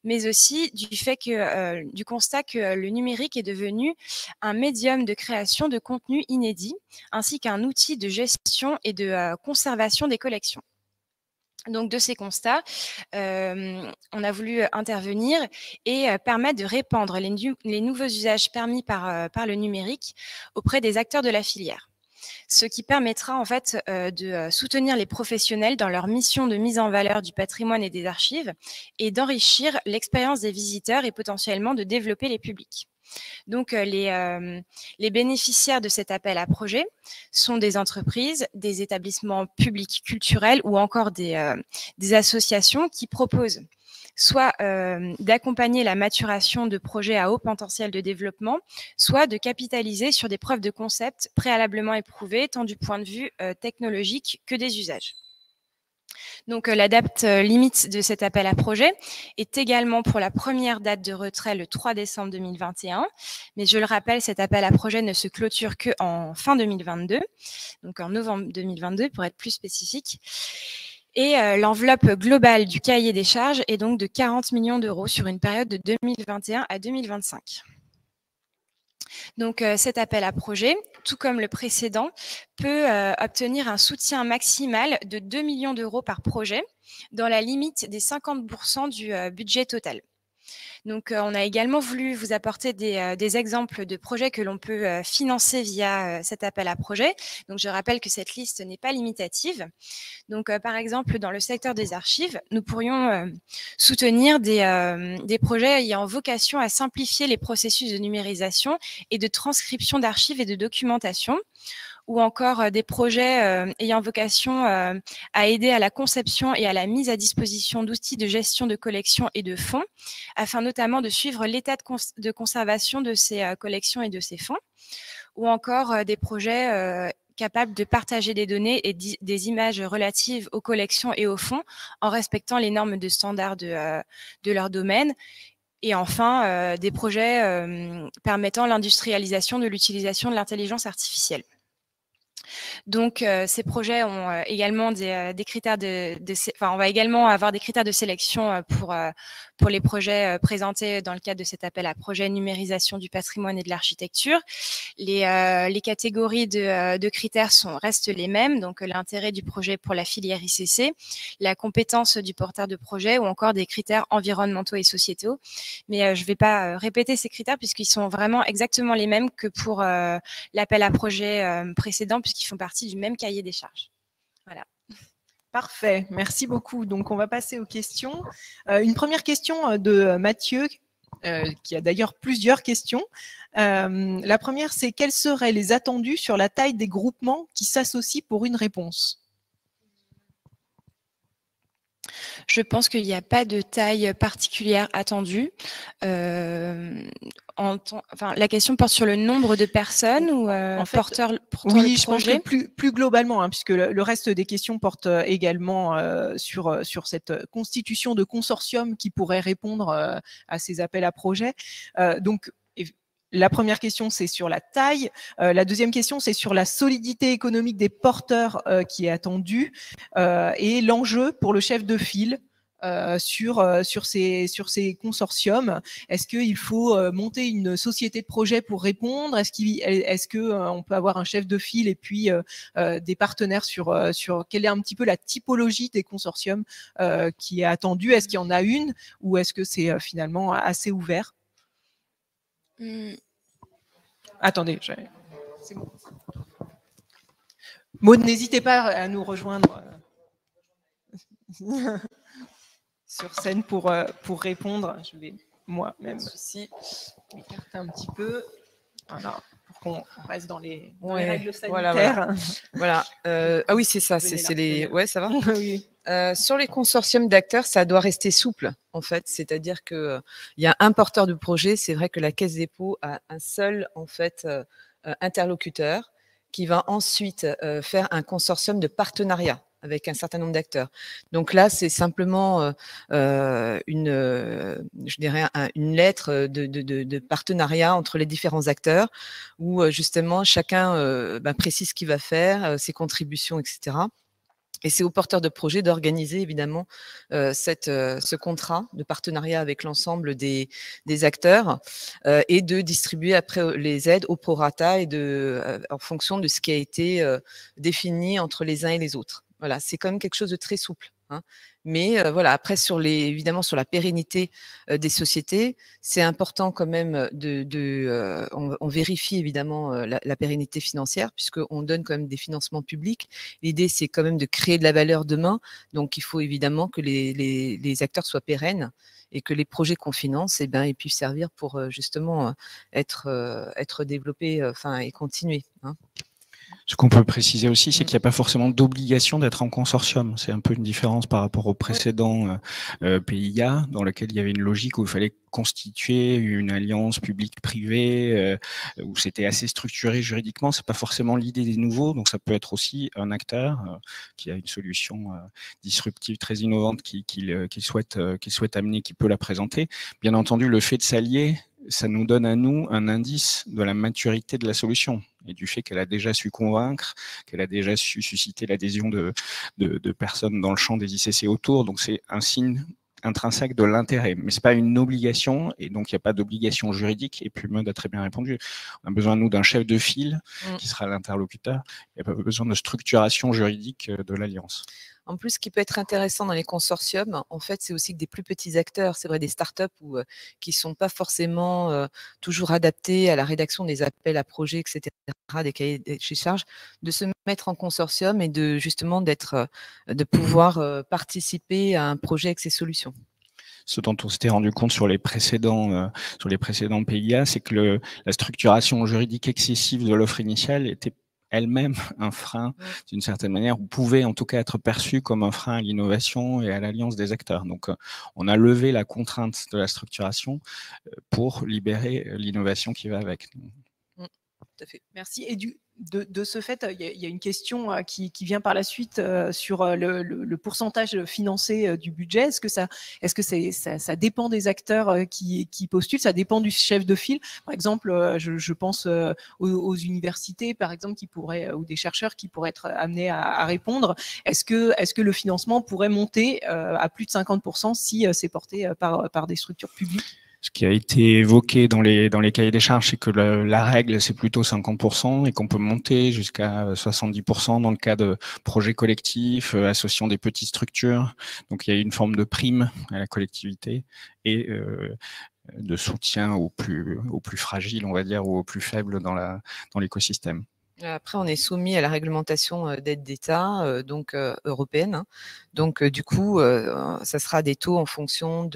mais aussi du constat que le numérique est devenu un médium de création de contenu inédit, ainsi qu'un outil de gestion et de conservation des collections. Donc, de ces constats, on a voulu intervenir et permettre de répandre les nouveaux usages permis par le numérique auprès des acteurs de la filière, ce qui permettra en fait de soutenir les professionnels dans leur mission de mise en valeur du patrimoine et des archives et d'enrichir l'expérience des visiteurs et potentiellement de développer les publics. Donc, les bénéficiaires de cet appel à projet sont des entreprises, des établissements publics culturels ou encore des associations qui proposent soit d'accompagner la maturation de projets à haut potentiel de développement, soit de capitaliser sur des preuves de concept préalablement éprouvées, tant du point de vue technologique que des usages. Donc, la date limite de cet appel à projet est également pour la première date de retrait le 3 décembre 2021. Mais je le rappelle, cet appel à projet ne se clôture qu'en fin 2022, donc en novembre 2022 pour être plus spécifique. Et l'enveloppe globale du cahier des charges est donc de 40 millions d'euros sur une période de 2021 à 2025. Donc, cet appel à projet, tout comme le précédent, peut obtenir un soutien maximal de 2 millions d'euros par projet, dans la limite des 50% du budget total. Donc, on a également voulu vous apporter des exemples de projets que l'on peut financer via cet appel à projet. Donc, je rappelle que cette liste n'est pas limitative. Donc, par exemple, dans le secteur des archives, nous pourrions soutenir des projets ayant vocation à simplifier les processus de numérisation et de transcription d'archives et de documentation, ou encore des projets ayant vocation à aider à la conception et à la mise à disposition d'outils de gestion de collections et de fonds, afin notamment de suivre l'état de conservation de ces collections et de ces fonds, ou encore des projets capables de partager des données et des images relatives aux collections et aux fonds en respectant les normes de standard de leur domaine. Et enfin, des projets permettant l'industrialisation de l'utilisation de l'intelligence artificielle. Donc, ces projets ont également des critères on va également avoir des critères de sélection pour les projets présentés dans le cadre de cet appel à projet numérisation du patrimoine et de l'architecture. Les catégories de critères restent les mêmes, donc l'intérêt du projet pour la filière ICC, la compétence du porteur de projet ou encore des critères environnementaux et sociétaux. Mais je ne vais pas répéter ces critères puisqu'ils sont vraiment exactement les mêmes que pour l'appel à projet précédent, puisqu'ils font partie du même cahier des charges. Voilà. Parfait, merci beaucoup. Donc, on va passer aux questions. Une première question de Mathieu, qui a d'ailleurs plusieurs questions. La première, c'est quels seraient les attendus sur la taille des groupements qui s'associent pour une réponse ? Je pense qu'il n'y a pas de taille particulière attendue. La question porte sur le nombre de personnes ou porteurs de projet. Oui, je pense que plus globalement, hein, puisque le reste des questions portent également sur cette constitution de consortium qui pourrait répondre à ces appels à projets. Donc, la première question, c'est sur la taille. La deuxième question, c'est sur la solidité économique des porteurs qui est attendue et l'enjeu pour le chef de file sur ces consortiums. Est-ce qu'il faut monter une société de projet pour répondre? Est-ce qu'on peut avoir un chef de file et puis des partenaires sur quelle est un petit peu la typologie des consortiums qui est attendue? Est-ce qu'il y en a une ou est-ce que c'est finalement assez ouvert? Attendez, c'est bon. Maud, n'hésitez pas à nous rejoindre sur scène pour répondre. Je vais moi-même aussi m'écarter un petit peu. Voilà, pour qu'on reste dans les règles sanitaires. Voilà. Ah oui, c'est ça. C'est les. Ouais, ça va. Oui. Sur les consortiums d'acteurs, ça doit rester souple, en fait. C'est-à-dire que il y a un porteur de projet. C'est vrai que la Caisse des dépôts a un seul, en fait, interlocuteur qui va ensuite faire un consortium de partenariat avec un certain nombre d'acteurs. Donc là, c'est simplement une lettre de partenariat entre les différents acteurs où justement chacun précise ce qu'il va faire, ses contributions, etc. Et c'est au porteur de projet d'organiser évidemment ce contrat de partenariat avec l'ensemble des acteurs et de distribuer après les aides au prorata et en fonction de ce qui a été défini entre les uns et les autres. Voilà, c'est quand même quelque chose de très souple. Hein. Mais voilà, après évidemment sur la pérennité des sociétés, c'est important quand même on vérifie évidemment la pérennité financière puisqu'on donne quand même des financements publics. L'idée c'est quand même de créer de la valeur demain, donc il faut évidemment que les acteurs soient pérennes et que les projets qu'on finance, ils puissent servir pour justement être développés, et continuer. Hein. Ce qu'on peut préciser aussi, c'est qu'il n'y a pas forcément d'obligation d'être en consortium. C'est un peu une différence par rapport au précédent PIA, dans lequel il y avait une logique où il fallait constituer une alliance publique-privée, où c'était assez structuré juridiquement. C'est pas forcément l'idée des nouveaux, donc ça peut être aussi un acteur qui a une solution disruptive très innovante qu'il souhaite amener, qui peut la présenter. Bien entendu, le fait de s'allier, ça nous donne à nous un indice de la maturité de la solution et du fait qu'elle a déjà su convaincre, qu'elle a déjà su susciter l'adhésion de personnes dans le champ des ICC autour. Donc c'est un signe intrinsèque de l'intérêt, mais c'est pas une obligation et donc il n'y a pas d'obligation juridique. Et puis Maud a très bien répondu. On a besoin nous d'un chef de file qui sera l'interlocuteur. Il n'y a pas besoin de structuration juridique de l'alliance. En plus, ce qui peut être intéressant dans les consortiums, en fait, c'est aussi que des plus petits acteurs, c'est vrai des startups qui ne sont pas forcément toujours adaptés à la rédaction des appels à projets, etc., des cahiers de charges, de se mettre en consortium et de pouvoir participer à un projet avec ces solutions. Ce dont on s'était rendu compte sur les précédents PIA, c'est que la structuration juridique excessive de l'offre initiale était elle-même un frein, d'une certaine manière, ou pouvait en tout cas être perçu comme un frein à l'innovation et à l'alliance des acteurs. Donc, on a levé la contrainte de la structuration pour libérer l'innovation qui va avec. Tout à fait. Merci. Et de ce fait, il y a une question qui vient par la suite sur le pourcentage financé du budget. Est-ce que ça dépend des acteurs qui postulent? Ça dépend du chef de file. Par exemple, je pense aux universités, par exemple, ou des chercheurs qui pourraient être amenés à répondre. Est-ce que le financement pourrait monter à plus de 50% si c'est porté par des structures publiques? Ce qui a été évoqué dans les cahiers des charges, c'est que la règle, c'est plutôt 50% et qu'on peut monter jusqu'à 70% dans le cas de projets collectifs, associant des petites structures. Donc, il y a une forme de prime à la collectivité et de soutien aux plus fragiles, on va dire, ou aux plus faibles dans l'écosystème. Après, on est soumis à la réglementation d'aide d'État, donc européenne. Hein. Donc, du coup, ça sera des taux en fonction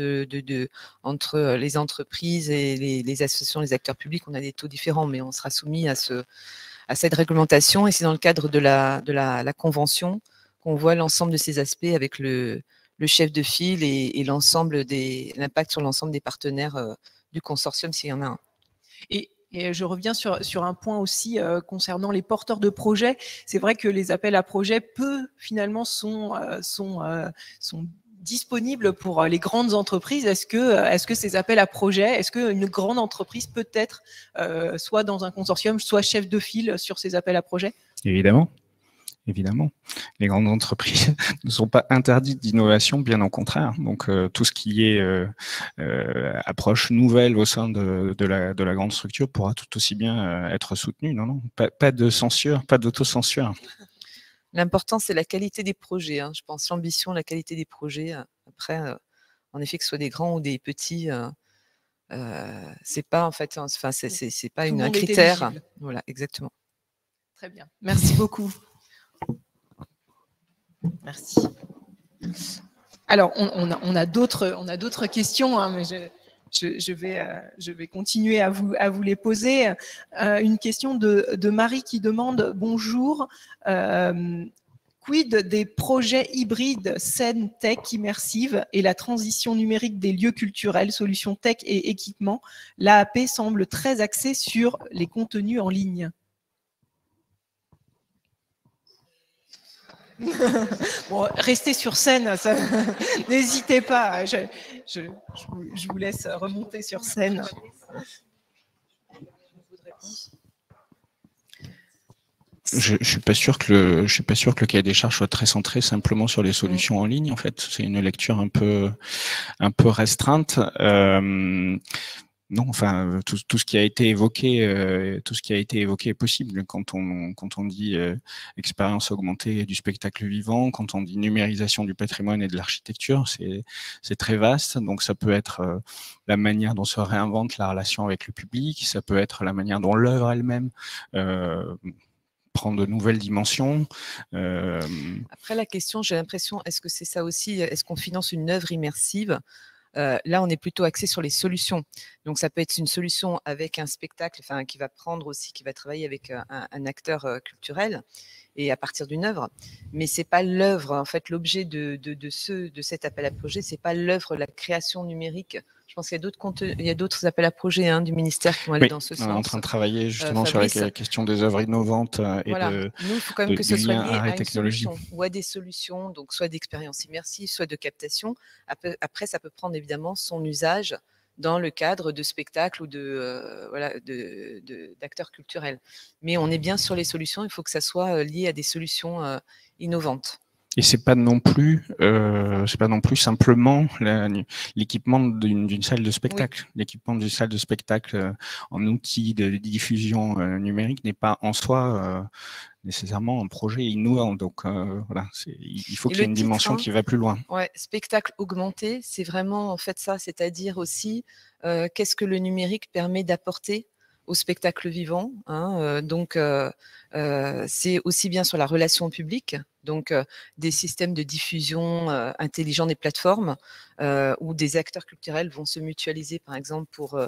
entre les entreprises et les associations, les acteurs publics. On a des taux différents, mais on sera soumis à cette réglementation. Et c'est dans le cadre de la convention qu'on voit l'ensemble de ces aspects avec le chef de file et l'impact sur l'ensemble des partenaires du consortium, s'il y en a un. Et je reviens sur un point aussi concernant les porteurs de projets. C'est vrai que les appels à projets, finalement, sont disponible pour les grandes entreprises. Est-ce que ces appels à projets, est-ce qu'une grande entreprise peut être soit dans un consortium, soit chef de file sur ces appels à projets? Évidemment. Évidemment, les grandes entreprises ne sont pas interdites d'innovation, bien au contraire. Donc, tout ce qui est approche nouvelle au sein de la grande structure pourra tout aussi bien être soutenu. Non, pas de censure, pas d'autocensure. L'important, c'est la qualité des projets. Hein. Je pense l'ambition, la qualité des projets. Après, en effet, que ce soit des grands ou des petits, c'est pas en fait, enfin, c'est pas un critère. Voilà, exactement. Très bien. Merci beaucoup. Merci. Alors, on a d'autres questions, hein, mais je vais continuer à vous les poser. Une question de Marie qui demande: bonjour, quid des projets hybrides scène tech immersive et la transition numérique des lieux culturels, solutions tech et équipements? L'AAP semble très axée sur les contenus en ligne. Bon, restez sur scène, n'hésitez pas, je vous laisse remonter sur scène. Je suis pas sûr que le cahier des charges soit très centré simplement sur les solutions en ligne. En fait, c'est une lecture un peu restreinte. Non, enfin, tout ce qui a été évoqué, est possible. Quand on dit expérience augmentée du spectacle vivant, quand on dit numérisation du patrimoine et de l'architecture, c'est très vaste. Donc, ça peut être la manière dont se réinvente la relation avec le public, ça peut être la manière dont l'œuvre elle-même prend de nouvelles dimensions. Après, la question, j'ai l'impression, est-ce que c'est ça aussi? Est-ce qu'on finance une œuvre immersive? Là, on est plutôt axé sur les solutions. Donc, ça peut être une solution avec un spectacle, enfin, qui va travailler avec un acteur culturel et à partir d'une œuvre. Mais c'est pas l'œuvre, en fait, l'objet de cet appel à projet, c'est pas l'œuvre, la création numérique. Je pense qu'il y a d'autres appels à projets du ministère qui vont aller dans ce sens. On est en train de travailler justement sur la question des œuvres innovantes et voilà. Nous, il faut quand même que ce soit lié à une solution ou à des solutions, donc soit d'expérience immersive, soit de captation. Après, ça peut prendre évidemment son usage dans le cadre de spectacles ou d'acteurs culturels. Mais on est bien sur les solutions, il faut que ça soit lié à des solutions innovantes. Et c'est pas non plus simplement l'équipement d'une salle de spectacle. Oui. L'équipement d'une salle de spectacle en outil de diffusion numérique n'est pas en soi nécessairement un projet innovant. Donc voilà, il faut qu'il y ait une dimension qui va plus loin. Ouais, spectacle augmenté, c'est vraiment en fait ça, c'est-à-dire aussi qu'est-ce que le numérique permet d'apporter au spectacle vivant. Donc, c'est aussi bien sur la relation publique, donc des systèmes de diffusion intelligents des plateformes où des acteurs culturels vont se mutualiser, par exemple, pour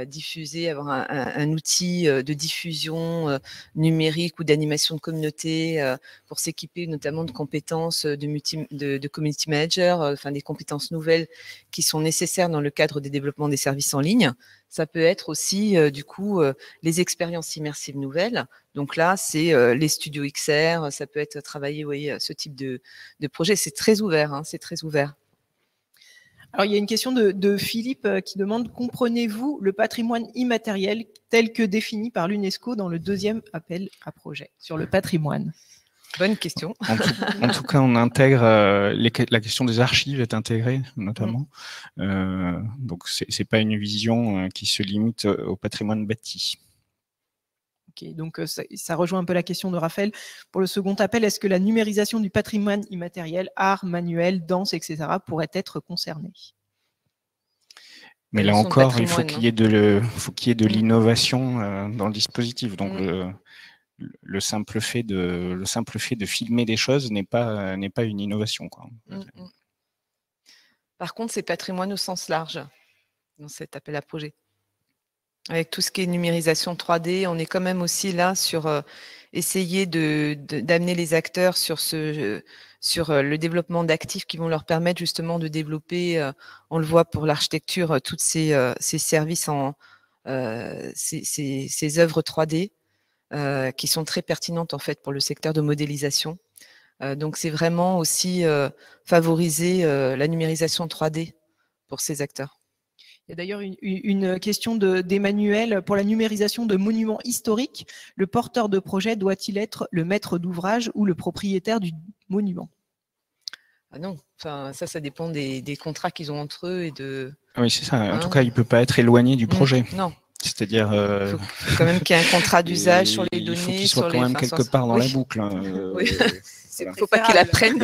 diffuser, avoir un outil de diffusion numérique ou d'animation de communauté pour s'équiper notamment de compétences de community manager, enfin des compétences nouvelles qui sont nécessaires dans le cadre des développements des services en ligne. Ça peut être aussi du coup les expériences immersives nouvelles. Donc là, c'est les studios XR, ça peut être travailler, vous voyez, ce type de projet. C'est très ouvert, c'est très ouvert. Alors, il y a une question de Philippe qui demande: comprenez-vous le patrimoine immatériel tel que défini par l'UNESCO dans le deuxième appel à projet sur le patrimoine? Bonne question. En tout cas, on intègre la question des archives est intégrée notamment. Donc, c'est pas une vision qui se limite au patrimoine bâti. Okay, donc ça rejoint un peu la question de Raphaël. Pour le second appel, est-ce que la numérisation du patrimoine immatériel, art, manuel, danse, etc. pourrait être concernée? Mais là encore, il faut qu'il y ait de l'innovation dans le dispositif. Donc le simple fait de filmer des choses n'est pas une innovation, quoi. Par contre, c'est patrimoine au sens large dans cet appel à projet. Avec tout ce qui est numérisation 3D, on est quand même aussi là sur essayer d'amener les acteurs sur le développement d'actifs qui vont leur permettre justement de développer, on le voit pour l'architecture, toutes ces services, ces œuvres 3D qui sont très pertinentes en fait pour le secteur de modélisation. Donc, c'est vraiment aussi favoriser la numérisation 3D pour ces acteurs. Il y a d'ailleurs une question d'Emmanuel. Pour la numérisation de monuments historiques, le porteur de projet doit-il être le maître d'ouvrage ou le propriétaire du monument? Ah non, enfin, ça dépend des contrats qu'ils ont entre eux et de. Oui, c'est ça. En tout cas, il ne peut pas être éloigné du projet. Non. C'est-à-dire. Il faut quand même qu'il y ait un contrat d'usage sur les données. Il faut qu'il soit quand même quelque part dans la boucle. Oui. Il ne faut pas qu'il apprenne.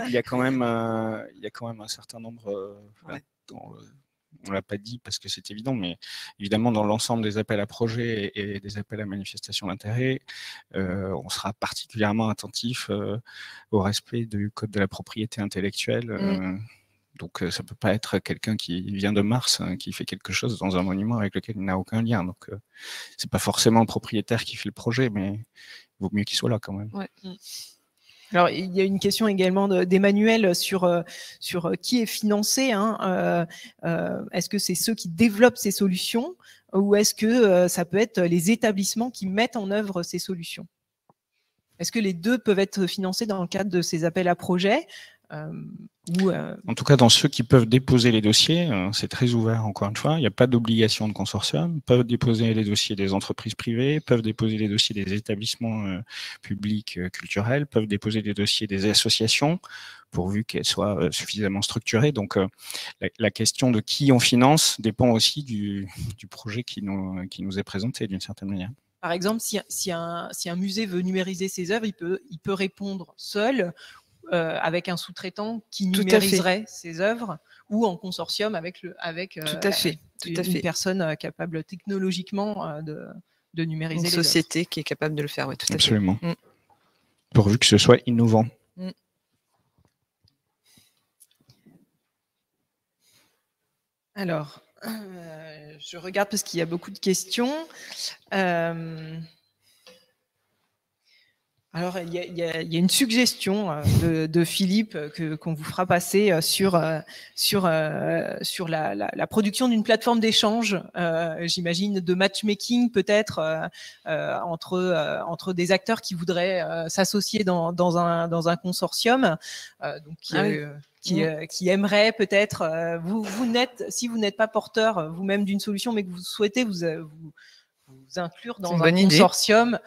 Il y a quand même un certain nombre. On ne l'a pas dit parce que c'est évident, mais évidemment, dans l'ensemble des appels à projets et des appels à manifestation d'intérêt, on sera particulièrement attentif au respect du code de la propriété intellectuelle. Donc, ça ne peut pas être quelqu'un qui vient de Mars, qui fait quelque chose dans un monument avec lequel il n'a aucun lien. Donc, ce n'est pas forcément le propriétaire qui fait le projet, mais il vaut mieux qu'il soit là quand même. Ouais. Alors, il y a une question également d'Emmanuel sur qui est financé. Est-ce que c'est ceux qui développent ces solutions ou est-ce que ça peut être les établissements qui mettent en œuvre ces solutions? Est-ce que les deux peuvent être financés dans le cadre de ces appels à projets? En tout cas, dans ceux qui peuvent déposer les dossiers, c'est très ouvert, encore une fois. Il n'y a pas d'obligation de consortium. Peuvent déposer les dossiers des entreprises privées, peuvent déposer les dossiers des établissements publics culturels, peuvent déposer les dossiers des associations, pourvu qu'elles soient suffisamment structurées. Donc, la question de qui on finance dépend aussi du projet qui nous est présenté, d'une certaine manière. Par exemple, si un musée veut numériser ses œuvres, il peut répondre seul, avec un sous-traitant qui numériserait ses œuvres, ou en consortium avec une personne capable technologiquement de numériser les œuvres. Une société qui est capable de le faire, oui, tout à fait. Absolument. Pourvu que ce soit innovant. Alors, je regarde parce qu'il y a beaucoup de questions. Alors, il y a une suggestion de Philippe qu'on vous fera passer sur la production d'une plateforme d'échange, j'imagine, de matchmaking peut-être entre des acteurs qui voudraient s'associer dans un consortium, donc qui aimerait peut-être, si vous n'êtes pas porteur vous-même d'une solution, mais que vous souhaitez vous inclure dans un consortium.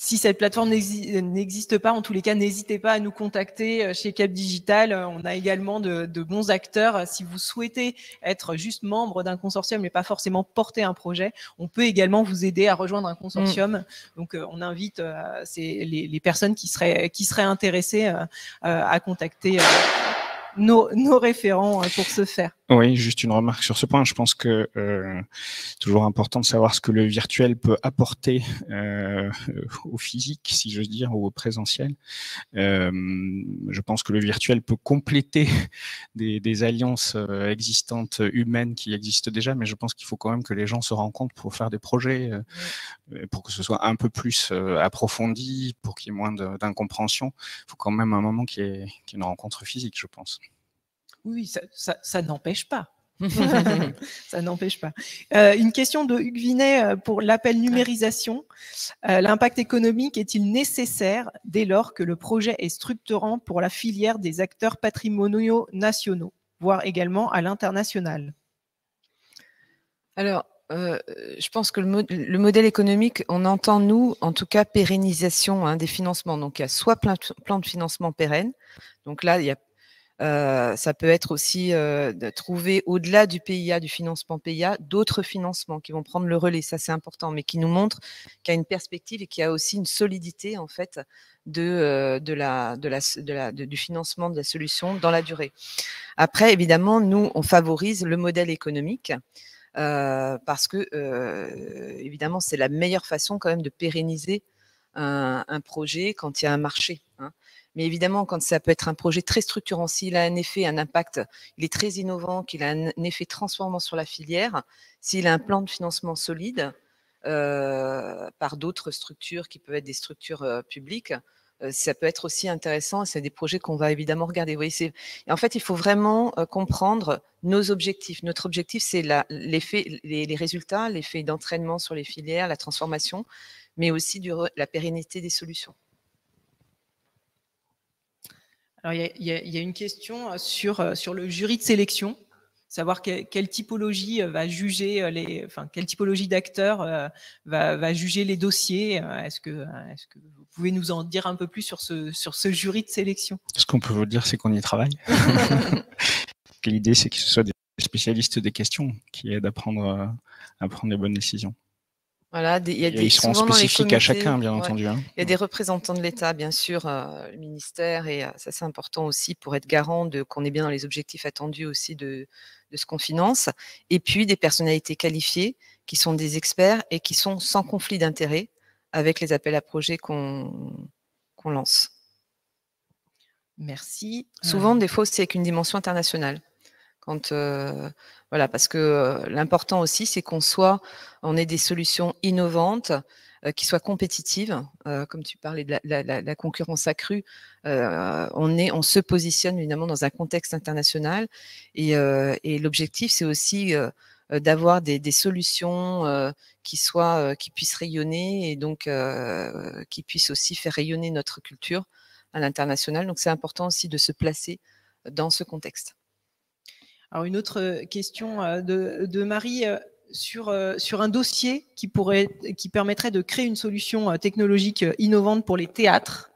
Si cette plateforme n'existe pas, en tous les cas, n'hésitez pas à nous contacter chez Cap Digital. On a également de bons acteurs. Si vous souhaitez être juste membre d'un consortium mais pas forcément porter un projet, on peut également vous aider à rejoindre un consortium. Donc, on invite les personnes qui seraient intéressées à contacter nos référents pour ce faire. Oui, juste une remarque sur ce point. Je pense que c'est toujours important de savoir ce que le virtuel peut apporter au physique, si j'ose dire, ou au présentiel. Je pense que le virtuel peut compléter des alliances existantes humaines qui existent déjà, mais je pense qu'il faut quand même que les gens se rencontrent pour faire des projets, pour que ce soit un peu plus approfondi, pour qu'il y ait moins d'incompréhension. Il faut quand même un moment qu'il y ait une rencontre physique, je pense. Oui, ça n'empêche pas. Ça n'empêche pas. Une question de Hugues Vinet pour l'appel numérisation. L'impact économique est-il nécessaire dès lors que le projet est structurant pour la filière des acteurs patrimoniaux nationaux, voire également à l'international? Alors, je pense que le modèle économique, on entend, nous, en tout cas, pérennisation des financements. Donc, il y a soit plan de financement pérenne. Donc là, il y a ça peut être aussi de trouver au-delà du PIA, du financement PIA, d'autres financements qui vont prendre le relais. Ça, c'est important, mais qui nous montrent qu'il y a une perspective et qu'il y a aussi une solidité en fait du financement de la solution dans la durée. Après, évidemment, nous, on favorise le modèle économique parce que, évidemment, c'est la meilleure façon quand même de pérenniser un projet quand il y a un marché. Mais évidemment, quand ça peut être un projet très structurant, s'il a un effet, un impact, il est très innovant, qu'il a un effet transformant sur la filière, s'il a un plan de financement solide par d'autres structures qui peuvent être des structures publiques, ça peut être aussi intéressant. C'est des projets qu'on va évidemment regarder. Vous voyez, en fait, il faut vraiment comprendre nos objectifs. Notre objectif, c'est les résultats, l'effet d'entraînement sur les filières, la transformation, mais aussi la pérennité des solutions. Alors, il y a une question sur le jury de sélection, savoir quelle typologie va juger quelle typologie d'acteurs va juger les dossiers. Est-ce que vous pouvez nous en dire un peu plus sur ce jury de sélection? Ce qu'on peut vous dire, c'est qu'on y travaille. L'idée, c'est que ce soit des spécialistes des questions qui aident à prendre les bonnes décisions. Voilà, ils seront spécifiques à chacun, bien entendu. Hein. Il y a des représentants de l'État, bien sûr, le ministère, et ça c'est important aussi pour être garant qu'on est bien dans les objectifs attendus aussi de ce qu'on finance. Et puis des personnalités qualifiées qui sont des experts et qui sont sans conflit d'intérêt avec les appels à projets qu'on lance. Merci. Souvent, des fois aussi avec une dimension internationale. Voilà, parce que l'important aussi, c'est on ait des solutions innovantes, qui soient compétitives. Comme tu parlais de la concurrence accrue, on se positionne évidemment dans un contexte international. Et l'objectif, c'est aussi d'avoir des solutions qui puissent rayonner et donc qui puissent aussi faire rayonner notre culture à l'international. Donc, c'est important aussi de se placer dans ce contexte. Alors, une autre question de Marie sur un dossier qui permettrait de créer une solution technologique innovante pour les théâtres.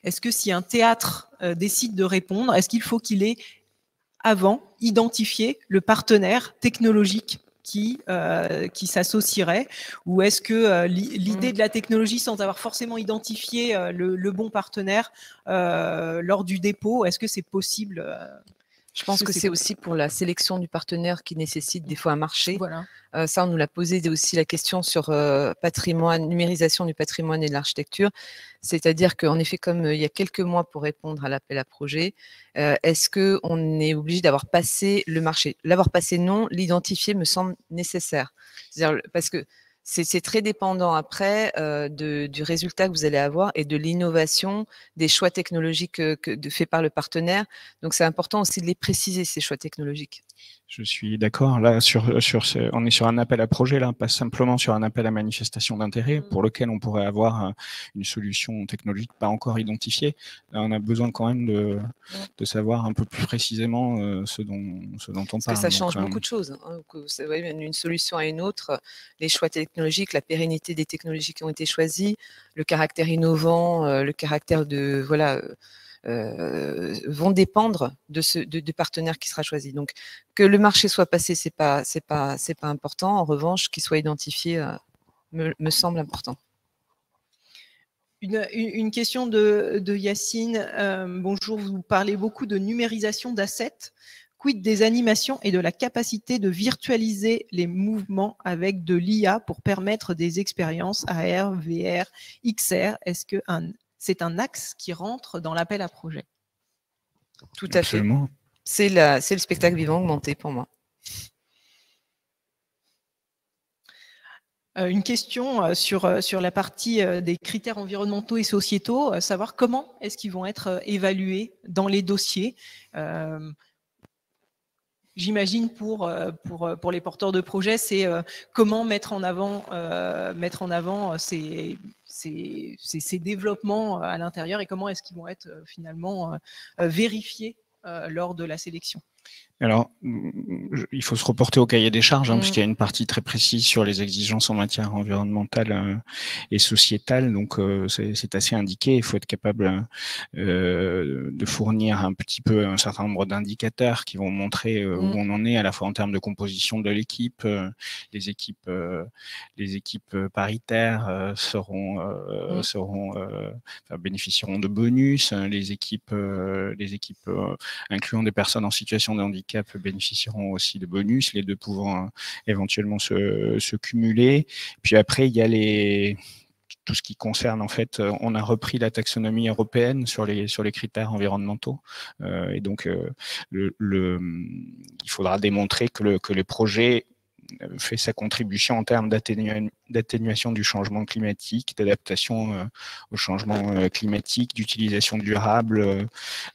Est-ce que si un théâtre décide de répondre, est-ce qu'il faut qu'il ait avant identifié le partenaire technologique qui s'associerait, ou est-ce que l'idée de la technologie, sans avoir forcément identifié le bon partenaire lors du dépôt, est-ce que c'est possible? Je pense que c'est aussi pour la sélection du partenaire qui nécessite des fois un marché. Voilà. Ça, on nous l'a posé aussi la question sur numérisation du patrimoine et de l'architecture. C'est-à-dire qu'en effet, comme il y a quelques mois pour répondre à l'appel à projet, est-ce qu'on est obligé d'avoir passé le marché? L'avoir passé, non. L'identifier me semble nécessaire. C'est-à-dire, parce que c'est très dépendant après du résultat que vous allez avoir et de l'innovation, des choix technologiques faits par le partenaire. Donc, c'est important aussi de les préciser, ces choix technologiques. Je suis d'accord. Là, on est sur un appel à projet, là, pas simplement sur un appel à manifestation d'intérêt pour lequel on pourrait avoir une solution technologique pas encore identifiée. Là, on a besoin quand même de savoir un peu plus précisément ce dont on parle. Parce que ça change beaucoup de choses. Hein. D'une solution à une autre, les choix technologiques, la pérennité des technologies qui ont été choisies, le caractère innovant, le caractère de vont dépendre du partenaire qui sera choisi. Donc, que le marché soit passé, c'est pas important. En revanche, qu'il soit identifié me semble important. Une question de Yacine. Bonjour, vous parlez beaucoup de numérisation d'assets. Quid des animations et de la capacité de virtualiser les mouvements avec de l'IA pour permettre des expériences AR, VR, XR? Est-ce que c'est un axe qui rentre dans l'appel à projet? Tout à fait. C'est le spectacle vivant augmenté pour moi. Une question sur la partie des critères environnementaux et sociétaux, savoir comment est-ce qu'ils vont être évalués dans les dossiers. J'imagine pour les porteurs de projets, c'est comment mettre en avant ces développements à l'intérieur et comment est-ce qu'ils vont être finalement vérifiés lors de la sélection. Alors, il faut se reporter au cahier des charges, puisqu'il y a une partie très précise sur les exigences en matière environnementale et sociétale. Donc, c'est assez indiqué. Il faut être capable de fournir un petit peu un certain nombre d'indicateurs qui vont montrer où on en est, à la fois en termes de composition de l'équipe. Les équipes paritaires bénéficieront de bonus. Les équipes incluant des personnes en situation de handicap bénéficieront aussi de bonus, les deux pouvant éventuellement se cumuler. Puis après, il y a tout ce qui concerne, en fait, on a repris la taxonomie européenne sur les critères environnementaux. Et donc, il faudra démontrer que les projets fait sa contribution en termes d'atténuation du changement climatique, d'adaptation au changement climatique, d'utilisation durable,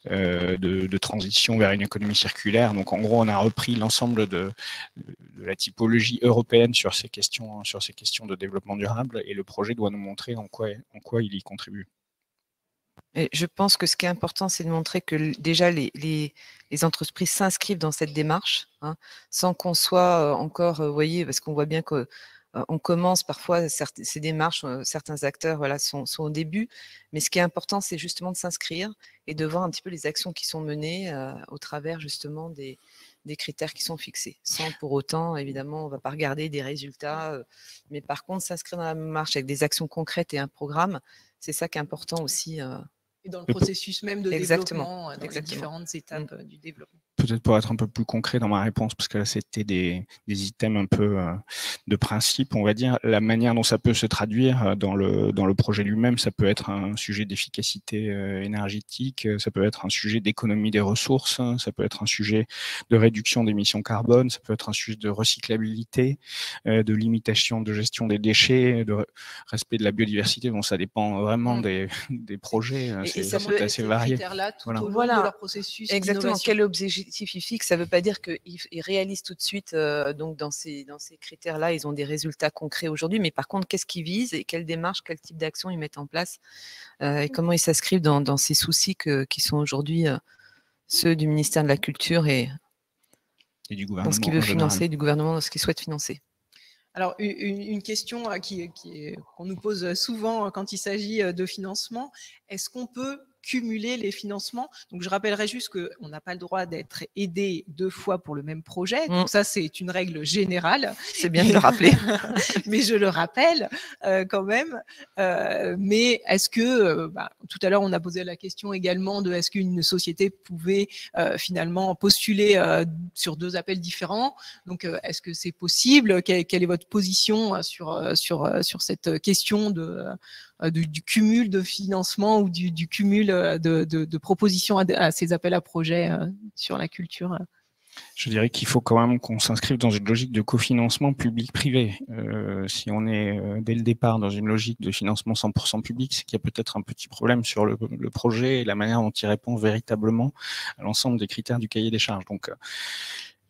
de transition vers une économie circulaire. Donc en gros, on a repris l'ensemble de la typologie européenne sur ces questions de développement durable, et le projet doit nous montrer en quoi il y contribue. Et je pense que ce qui est important, c'est de montrer que déjà les entreprises s'inscrivent dans cette démarche, hein, sans qu'on soit encore, vous voyez, parce qu'on voit bien qu'on commence parfois ces démarches, certains acteurs voilà, sont au début, mais ce qui est important, c'est justement de s'inscrire et de voir un petit peu les actions qui sont menées au travers justement des critères qui sont fixés, sans pour autant, évidemment, on ne va pas regarder des résultats, mais par contre, s'inscrire dans la marche avec des actions concrètes et un programme, c'est ça qui est important aussi. Et dans le processus même de développement, dans les différentes étapes du développement. Peut-être pour être un peu plus concret dans ma réponse, parce que là, c'était des items un peu de principe, on va dire. La manière dont ça peut se traduire dans le projet lui-même, ça peut être un sujet d'efficacité énergétique, ça peut être un sujet d'économie des ressources, ça peut être un sujet de réduction d'émissions carbone, ça peut être un sujet de recyclabilité, de limitation de gestion des déchets, de respect de la biodiversité. Bon, ça dépend vraiment des projets. C'est assez varié. Tout au long de leur processus. Exactement. Quel objectif ils fixent, ça ne veut pas dire qu'ils réalisent tout de suite. Donc dans ces critères-là, ils ont des résultats concrets aujourd'hui. Mais par contre, qu'est-ce qu'ils visent et quelle démarche, quel type d'action ils mettent en place et comment ils s'inscrivent dans ces soucis qui sont aujourd'hui ceux du ministère de la Culture et du gouvernement, dans ce qu'il veut financer, du gouvernement dans ce qu'il souhaite financer. Alors, une question qu'on nous pose souvent quand il s'agit de financement, est-ce qu'on peut cumuler les financements? Donc, je rappellerai juste qu'on n'a pas le droit d'être aidé 2 fois pour le même projet. Donc, ça, c'est une règle générale. C'est bien de le rappeler. Mais je le rappelle quand même. Mais est-ce que, tout à l'heure, on a posé la question également de est-ce qu'une société pouvait finalement postuler sur 2 appels différents? Donc, est-ce que c'est possible? Quelle est votre position sur cette question du cumul de financement ou du cumul de propositions à ces appels à projets sur la culture? Je dirais qu'il faut quand même qu'on s'inscrive dans une logique de cofinancement public-privé. Si on est dès le départ dans une logique de financement 100% public, c'est qu'il y a peut-être un petit problème sur le projet et la manière dont il répond véritablement à l'ensemble des critères du cahier des charges. Donc,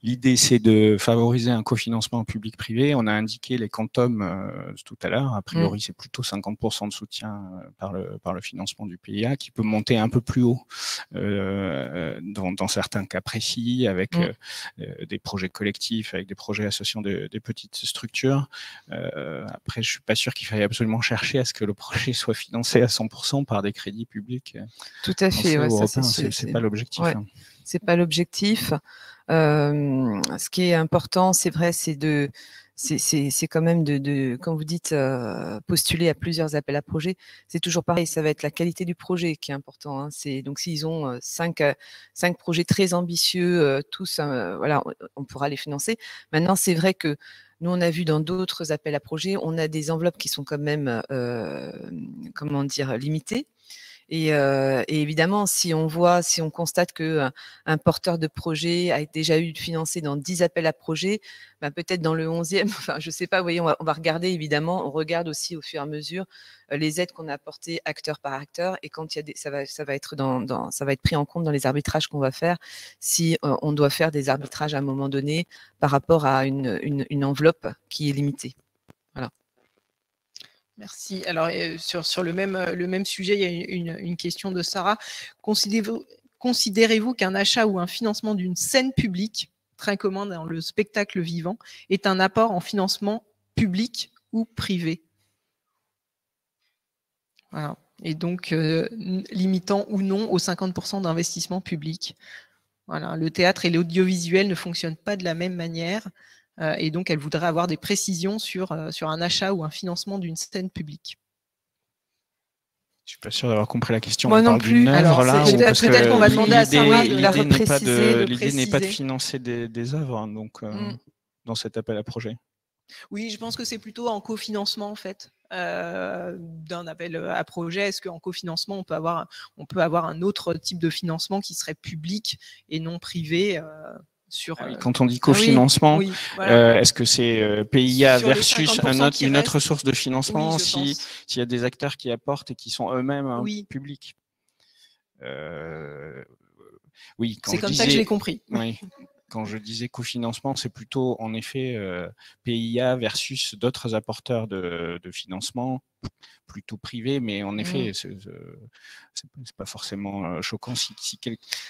l'idée, c'est de favoriser un cofinancement public-privé. On a indiqué les quantums tout à l'heure. A priori, c'est plutôt 50% de soutien par le financement du PIA, qui peut monter un peu plus haut dans certains cas précis, avec des projets collectifs, avec des projets associant des petites structures. Après, je suis pas sûr qu'il faille absolument chercher à ce que le projet soit financé à 100% par des crédits publics. Tout à fait. Ouais, c'est pas l'objectif. Ouais. C'est pas l'objectif. Ce qui est important, c'est vrai, c'est quand même comme vous dites, postuler à plusieurs appels à projets. C'est toujours pareil, ça va être la qualité du projet qui est important. Hein. Donc s'ils ont 5 projets très ambitieux, tous, voilà, on pourra les financer. Maintenant, c'est vrai que nous, on a vu dans d'autres appels à projets, on a des enveloppes qui sont quand même, comment dire, limitées. Et évidemment, si on constate qu'un porteur de projet a déjà eu financé dans 10 appels à projets, peut-être dans le 11e, enfin, je ne sais pas, vous voyez, on va regarder évidemment, on regarde aussi au fur et à mesure les aides qu'on a apportées acteur par acteur, et quand il y a ça va être pris en compte dans les arbitrages qu'on va faire, si on doit faire des arbitrages à un moment donné par rapport à une enveloppe qui est limitée. Voilà. Merci. Alors, sur le même sujet, il y a une question de Sarah. Considérez-vous qu'un achat ou un financement d'une scène publique, très commun dans le spectacle vivant, est un apport en financement public ou privé? Voilà. Et donc, limitant ou non aux 50% d'investissement public. Voilà. Le théâtre et l'audiovisuel ne fonctionnent pas de la même manière. Et donc, elle voudrait avoir des précisions sur un achat ou un financement d'une scène publique. Je ne suis pas sûr d'avoir compris la question. Moi non plus. Alors, peut-être qu'on va demander à Sarah de la repréciser. L'idée n'est pas de financer des œuvres, hein, donc, dans cet appel à projet. Oui, je pense que c'est plutôt en cofinancement, en fait, d'un appel à projet. Est-ce qu'en cofinancement, on peut avoir un autre type de financement qui serait public et non privé Quand on dit cofinancement, voilà. Est-ce que c'est PIA versus une autre source de financement s'il y a des acteurs qui apportent et qui sont eux-mêmes publics? Oui, c'est comme ça que je l'ai compris. Oui. Quand je disais cofinancement, c'est plutôt en effet PIA versus d'autres apporteurs de financement plutôt privé, mais en effet, c'est pas forcément choquant si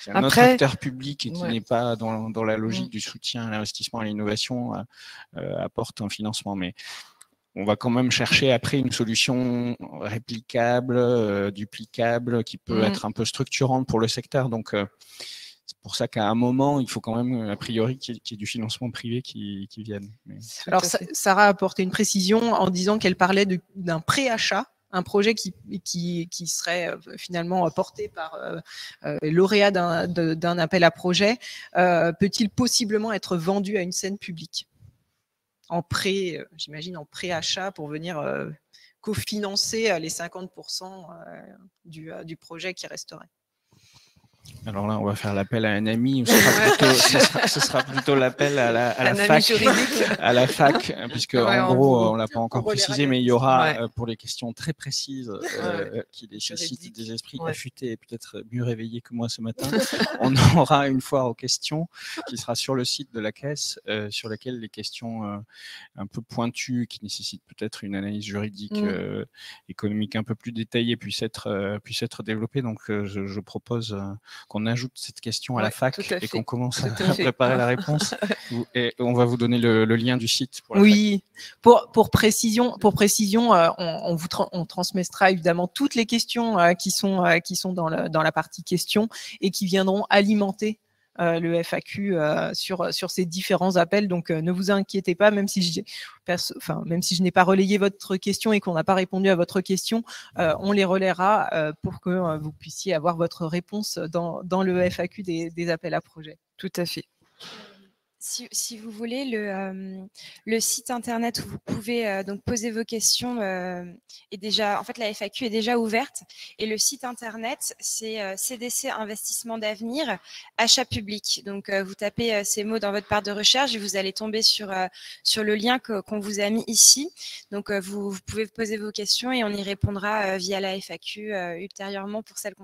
un autre acteur public et qui n'est pas dans la logique du soutien à l'investissement et à l'innovation apporte un financement. Mais on va quand même chercher après une solution réplicable, duplicable, qui peut être un peu structurante pour le secteur. Donc, c'est pour ça qu'à un moment, il faut quand même, a priori, qu'il y ait du financement privé qui vienne. Mais... Alors, Sarah a apporté une précision en disant qu'elle parlait d'un préachat, un projet qui serait finalement porté par lauréat d'un appel à projet. Peut-il possiblement être vendu à une scène publique ? J'imagine en préachat pour venir cofinancer les 50% du projet qui resterait. Alors là, on va faire l'appel à un ami. Ce sera plutôt l'appel à la fac, puisque en gros, on l'a pas encore précisé, mais il y aura pour les questions très précises qui nécessitent des esprits affûtés et peut-être mieux réveillés que moi ce matin. On aura une foire aux questions qui sera sur le site de la Caisse, sur laquelle les questions un peu pointues, qui nécessitent peut-être une analyse juridique, économique un peu plus détaillée, puissent être développées. Donc, je propose qu'on ajoute cette question à la fac et qu'on commence à préparer la réponse. Et on va vous donner le lien du site. Pour la fac. Pour précision, on transmettra évidemment toutes les questions qui sont dans la partie questions et qui viendront alimenter le FAQ sur ces différents appels. Donc, ne vous inquiétez pas, même si je n'ai pas relayé votre question et qu'on n'a pas répondu à votre question, on les relaiera pour que vous puissiez avoir votre réponse dans le FAQ des appels à projets. Tout à fait. Si vous voulez, le site internet où vous pouvez donc poser vos questions est déjà, en fait, la FAQ est déjà ouverte. Et le site internet, c'est CDC Investissement d'Avenir, achat public. Donc, vous tapez ces mots dans votre barre de recherche et vous allez tomber sur le lien qu'on vous a mis ici. Donc, vous pouvez poser vos questions et on y répondra via la FAQ ultérieurement pour celles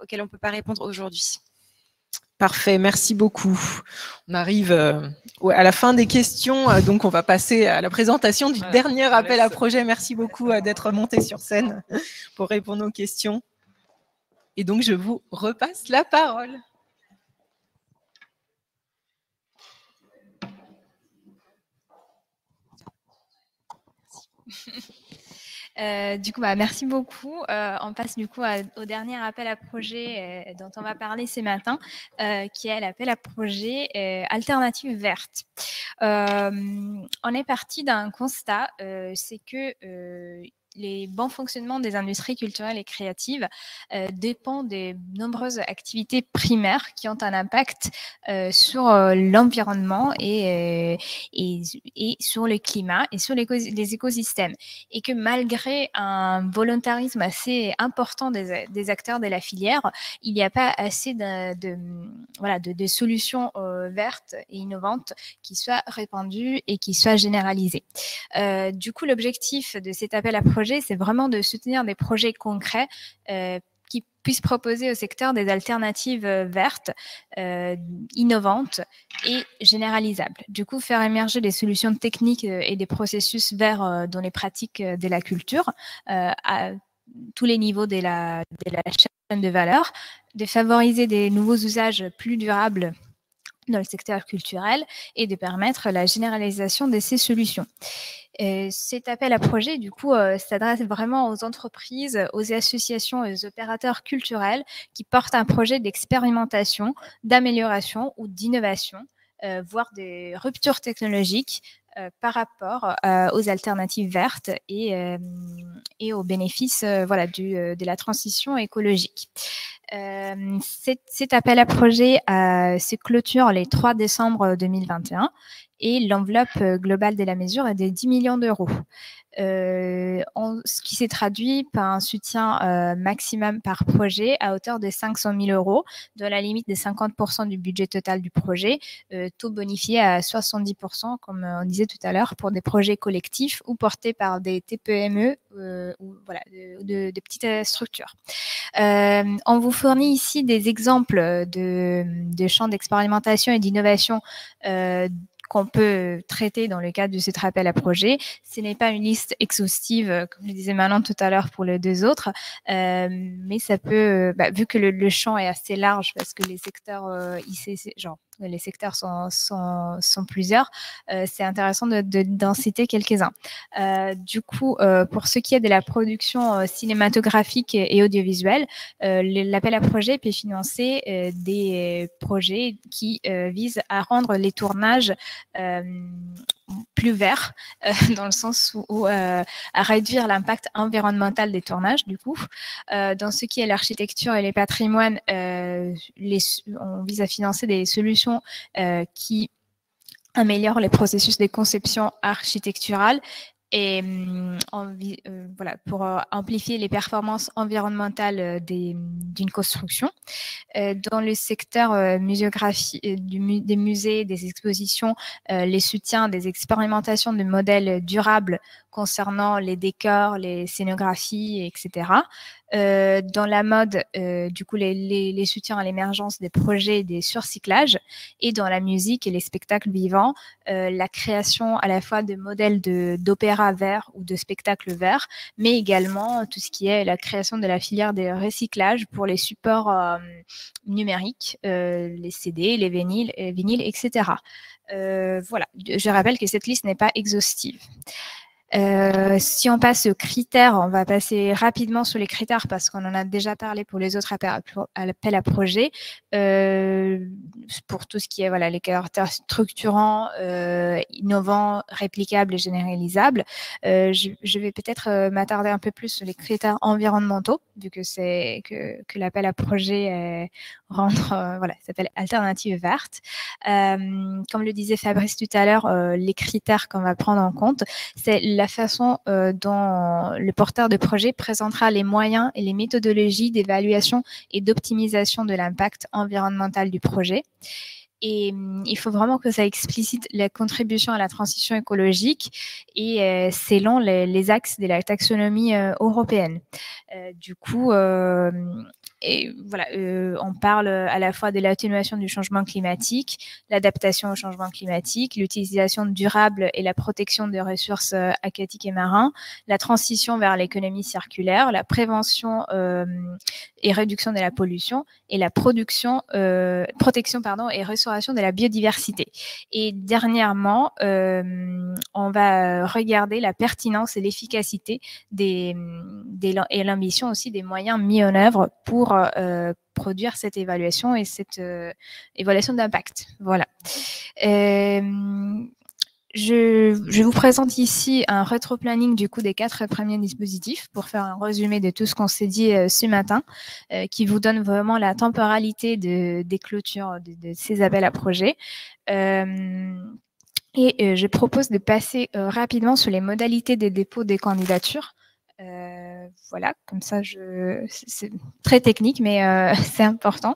auxquelles on ne peut pas répondre aujourd'hui. Parfait, merci beaucoup. On arrive à la fin des questions, donc on va passer à la présentation du dernier appel à projet. Merci beaucoup d'être monté sur scène pour répondre aux questions. Et donc, je vous repasse la parole. Du coup, merci beaucoup. On passe du coup au dernier appel à projet dont on va parler ce matin, qui est l'appel à projet Alternative Verte. On est parti d'un constat, c'est que les bons fonctionnements des industries culturelles et créatives dépendent des nombreuses activités primaires qui ont un impact sur l'environnement et sur le climat et sur les écosystèmes. Et que malgré un volontarisme assez important des acteurs de la filière, il n'y a pas assez de solutions vertes et innovantes qui soient répandues et qui soient généralisées. Du coup, l'objectif de cet appel à projet, c'est vraiment de soutenir des projets concrets qui puissent proposer au secteur des alternatives vertes, innovantes et généralisables. Du coup, faire émerger des solutions techniques et des processus verts dans les pratiques de la culture à tous les niveaux de la chaîne de valeur, de favoriser des nouveaux usages plus durables dans le secteur culturel et de permettre la généralisation de ces solutions. Cet appel à projet, du coup, s'adresse vraiment aux entreprises, aux associations et aux opérateurs culturels qui portent un projet d'expérimentation, d'amélioration ou d'innovation, voire des ruptures technologiques par rapport aux alternatives vertes et aux bénéfices de la transition écologique. Cet appel à projet se clôture le 3 décembre 2021 et l'enveloppe globale de la mesure est de 10 millions d'euros. Ce qui s'est traduit par un soutien maximum par projet à hauteur de 500 000 euros, dans la limite de 50% du budget total du projet, taux bonifié à 70%, comme on disait tout à l'heure, pour des projets collectifs ou portés par des TPME ou de petites structures. On vous fournit ici des exemples de champs d'expérimentation et d'innovation qu'on peut traiter dans le cadre de cet appel à projet. Ce n'est pas une liste exhaustive, comme je disais maintenant tout à l'heure pour les deux autres, mais ça peut, vu que le champ est assez large, parce que les secteurs ICC, genre les secteurs sont plusieurs, c'est intéressant d'en citer quelques-uns. Du coup, pour ce qui est de la production cinématographique et audiovisuelle, l'appel à projet peut financer des projets qui visent à rendre les tournages plus verts, dans le sens où à réduire l'impact environnemental des tournages, du coup. Dans ce qui est l'architecture et les patrimoines, on vise à financer des solutions qui améliorent les processus de conception architecturale et voilà, pour amplifier les performances environnementales d'une construction. Dans le secteur muséographie, des musées, des expositions, les soutiens des expérimentations de modèles durables concernant les décors, les scénographies, etc. Dans la mode, du coup, les soutiens à l'émergence des projets des surcyclages, et dans la musique et les spectacles vivants, la création à la fois de modèles d'opéra vert ou de spectacles verts, mais également tout ce qui est la création de la filière des recyclages pour les supports numériques, les CD, les vinyles, etc. Voilà, je rappelle que cette liste n'est pas exhaustive. Si on passe aux critères, on va passer rapidement sur les critères parce qu'on en a déjà parlé pour les autres appels à projets. Pour tout ce qui est voilà, les caractères structurants, innovants, réplicables et généralisables, je vais peut-être m'attarder un peu plus sur les critères environnementaux, vu que l'appel à projet voilà, s'appelle Alternative verte. Comme le disait Fabrice tout à l'heure, les critères qu'on va prendre en compte, c'est la façon dont le porteur de projet présentera les moyens et les méthodologies d'évaluation et d'optimisation de l'impact environnemental du projet. Et il faut vraiment que ça explicite la contribution à la transition écologique et selon les axes de la taxonomie européenne. Du coup, et voilà, on parle à la fois de l'atténuation du changement climatique, l'adaptation au changement climatique, l'utilisation durable et la protection des ressources aquatiques et marins, la transition vers l'économie circulaire, la prévention et réduction de la pollution et la protection et restauration de la biodiversité. Et dernièrement, on va regarder la pertinence et l'efficacité et l'ambition aussi des moyens mis en œuvre pour produire cette évaluation et cette évaluation d'impact. Voilà. Je vous présente ici un rétro-planning du coup des 4 premiers dispositifs pour faire un résumé de tout ce qu'on s'est dit ce matin, qui vous donne vraiment la temporalité des clôtures de ces appels à projets. Et je propose de passer rapidement sur les modalités des dépôts des candidatures. Voilà, comme ça, c'est très technique, mais c'est important.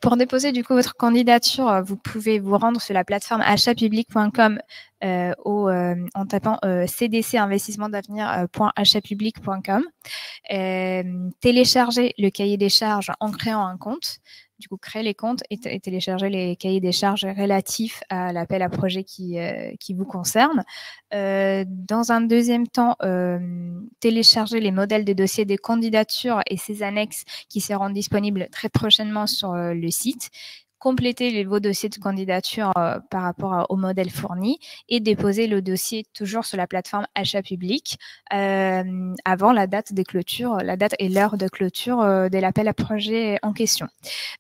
Pour déposer du coup votre candidature, vous pouvez vous rendre sur la plateforme achatpublic.com en tapant cdcinvestissementdavenir.achatpublic.com. Télécharger le cahier des charges en créant un compte. Du coup, créer les comptes et télécharger les cahiers des charges relatifs à l'appel à projet qui vous concerne. Dans un deuxième temps, télécharger les modèles de dossiers des candidatures et ses annexes qui seront disponibles très prochainement sur le site. Compléter vos dossiers de candidature par rapport au modèle fourni et déposer le dossier toujours sur la plateforme achat public avant la date des clôtures, la date et l'heure de clôture de l'appel à projet en question.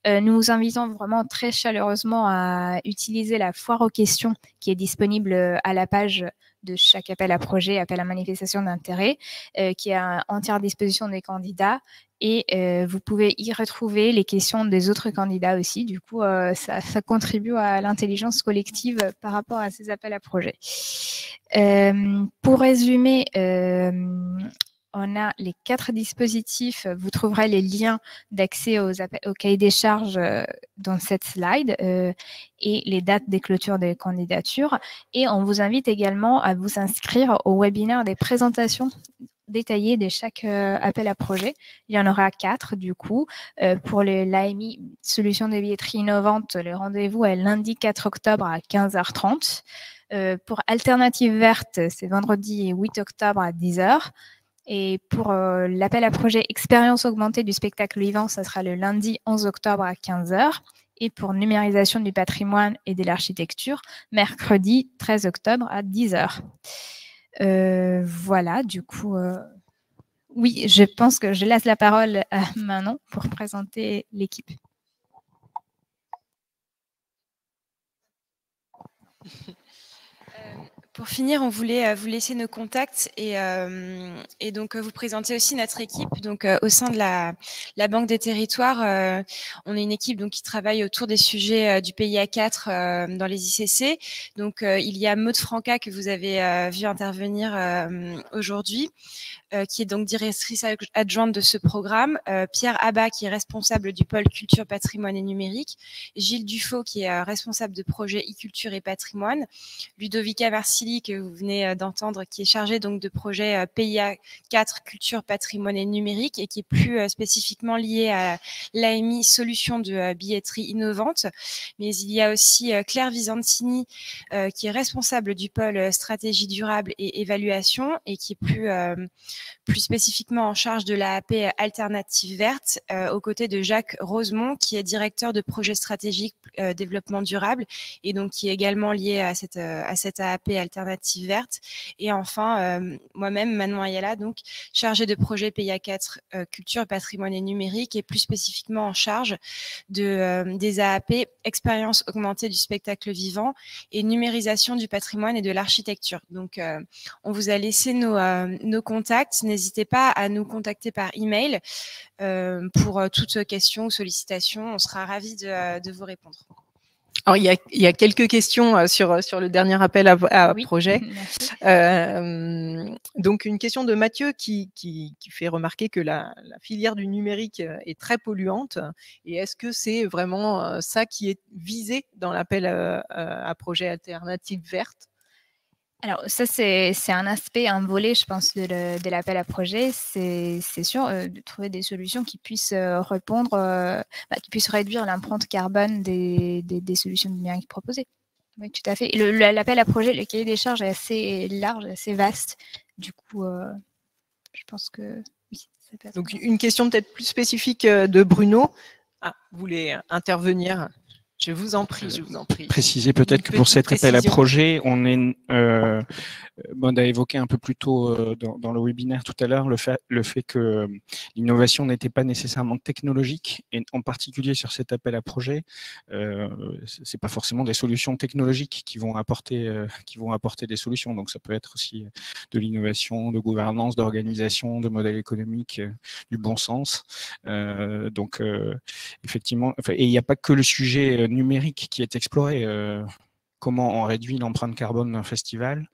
Nous vous invitons vraiment très chaleureusement à utiliser la foire aux questions qui est disponible à la page de chaque appel à projet, appel à manifestation d'intérêt, qui est à entière disposition des candidats. Et vous pouvez y retrouver les questions des autres candidats aussi. Du coup, ça contribue à l'intelligence collective par rapport à ces appels à projets. Pour résumer, on a les 4 dispositifs. Vous trouverez les liens d'accès au cahier des charges dans cette slide et les dates des clôtures des candidatures. Et on vous invite également à vous inscrire au webinaire des présentations détaillée de chaque appel à projet. Il y en aura 4 du coup. Pour l'AMI, solution de billetterie innovante, le rendez-vous est lundi 4 octobre à 15h30. Pour Alternative Verte, c'est vendredi 8 octobre à 10h. Et pour l'appel à projet expérience augmentée du spectacle vivant, ça sera le lundi 11 octobre à 15h. Et pour numérisation du patrimoine et de l'architecture, mercredi 13 octobre à 10h. Voilà, du coup, oui, je pense que je laisse la parole à Manon pour présenter l'équipe. Pour finir, on voulait vous laisser nos contacts et donc vous présenter aussi notre équipe. Donc au sein de la Banque des Territoires, on est une équipe donc qui travaille autour des sujets du PIA 4 dans les ICC. Donc il y a Maud Franca que vous avez vu intervenir aujourd'hui, qui est donc directrice adjointe de ce programme, Pierre Abba qui est responsable du pôle culture, patrimoine et numérique, Gilles Dufaux qui est responsable de projet e-culture et patrimoine, Ludovica Marsili que vous venez d'entendre qui est chargée donc de projet PIA 4 culture, patrimoine et numérique et qui est plus spécifiquement lié à l'AMI solution de billetterie innovante. Mais il y a aussi Claire Visantini qui est responsable du pôle stratégie durable et évaluation et qui est plus spécifiquement en charge de l'AAP Alternative Verte, aux côtés de Jacques Rosemont, qui est directeur de projet stratégique développement durable, et donc qui est également lié à cette AAP Alternative Verte. Et enfin, moi-même, Manon Ayala, donc chargée de projet PIA 4 culture, patrimoine et numérique, et plus spécifiquement en charge des AAP expérience augmentée du spectacle vivant et numérisation du patrimoine et de l'architecture. Donc, on vous a laissé nos contacts. N'hésitez pas à nous contacter par email pour toute question ou sollicitation. On sera ravis de vous répondre. Alors, il y a quelques questions sur le dernier appel à projet. Donc, une question de Mathieu qui fait remarquer que la filière du numérique est très polluante. Et est-ce que c'est vraiment ça qui est visé dans l'appel à projet alternative verte ? Alors ça, c'est un aspect, un volet, je pense, de l'appel à projet. C'est sûr de trouver des solutions qui puissent répondre, qui puissent réduire l'empreinte carbone des solutions numériques proposées. Oui, tout à fait. L'appel à projet, le cahier des charges est assez large, assez vaste. Du coup, je pense que oui. Ça peut être. Donc une question peut-être plus spécifique de Bruno. Ah, vous voulez intervenir ? Je vous en prie, je vous en prie. Préciser peut-être que pour cet appel à projet, on est, Maud a évoqué un peu plus tôt dans le webinaire tout à l'heure le fait que l'innovation n'était pas nécessairement technologique, et en particulier sur cet appel à projet, c'est pas forcément des solutions technologiques qui vont apporter des solutions. Donc ça peut être aussi de l'innovation, de gouvernance, d'organisation, de modèle économique, du bon sens. Effectivement, et il n'y a pas que le sujet numérique qui est exploré. Comment on réduit l'empreinte carbone d'un festival,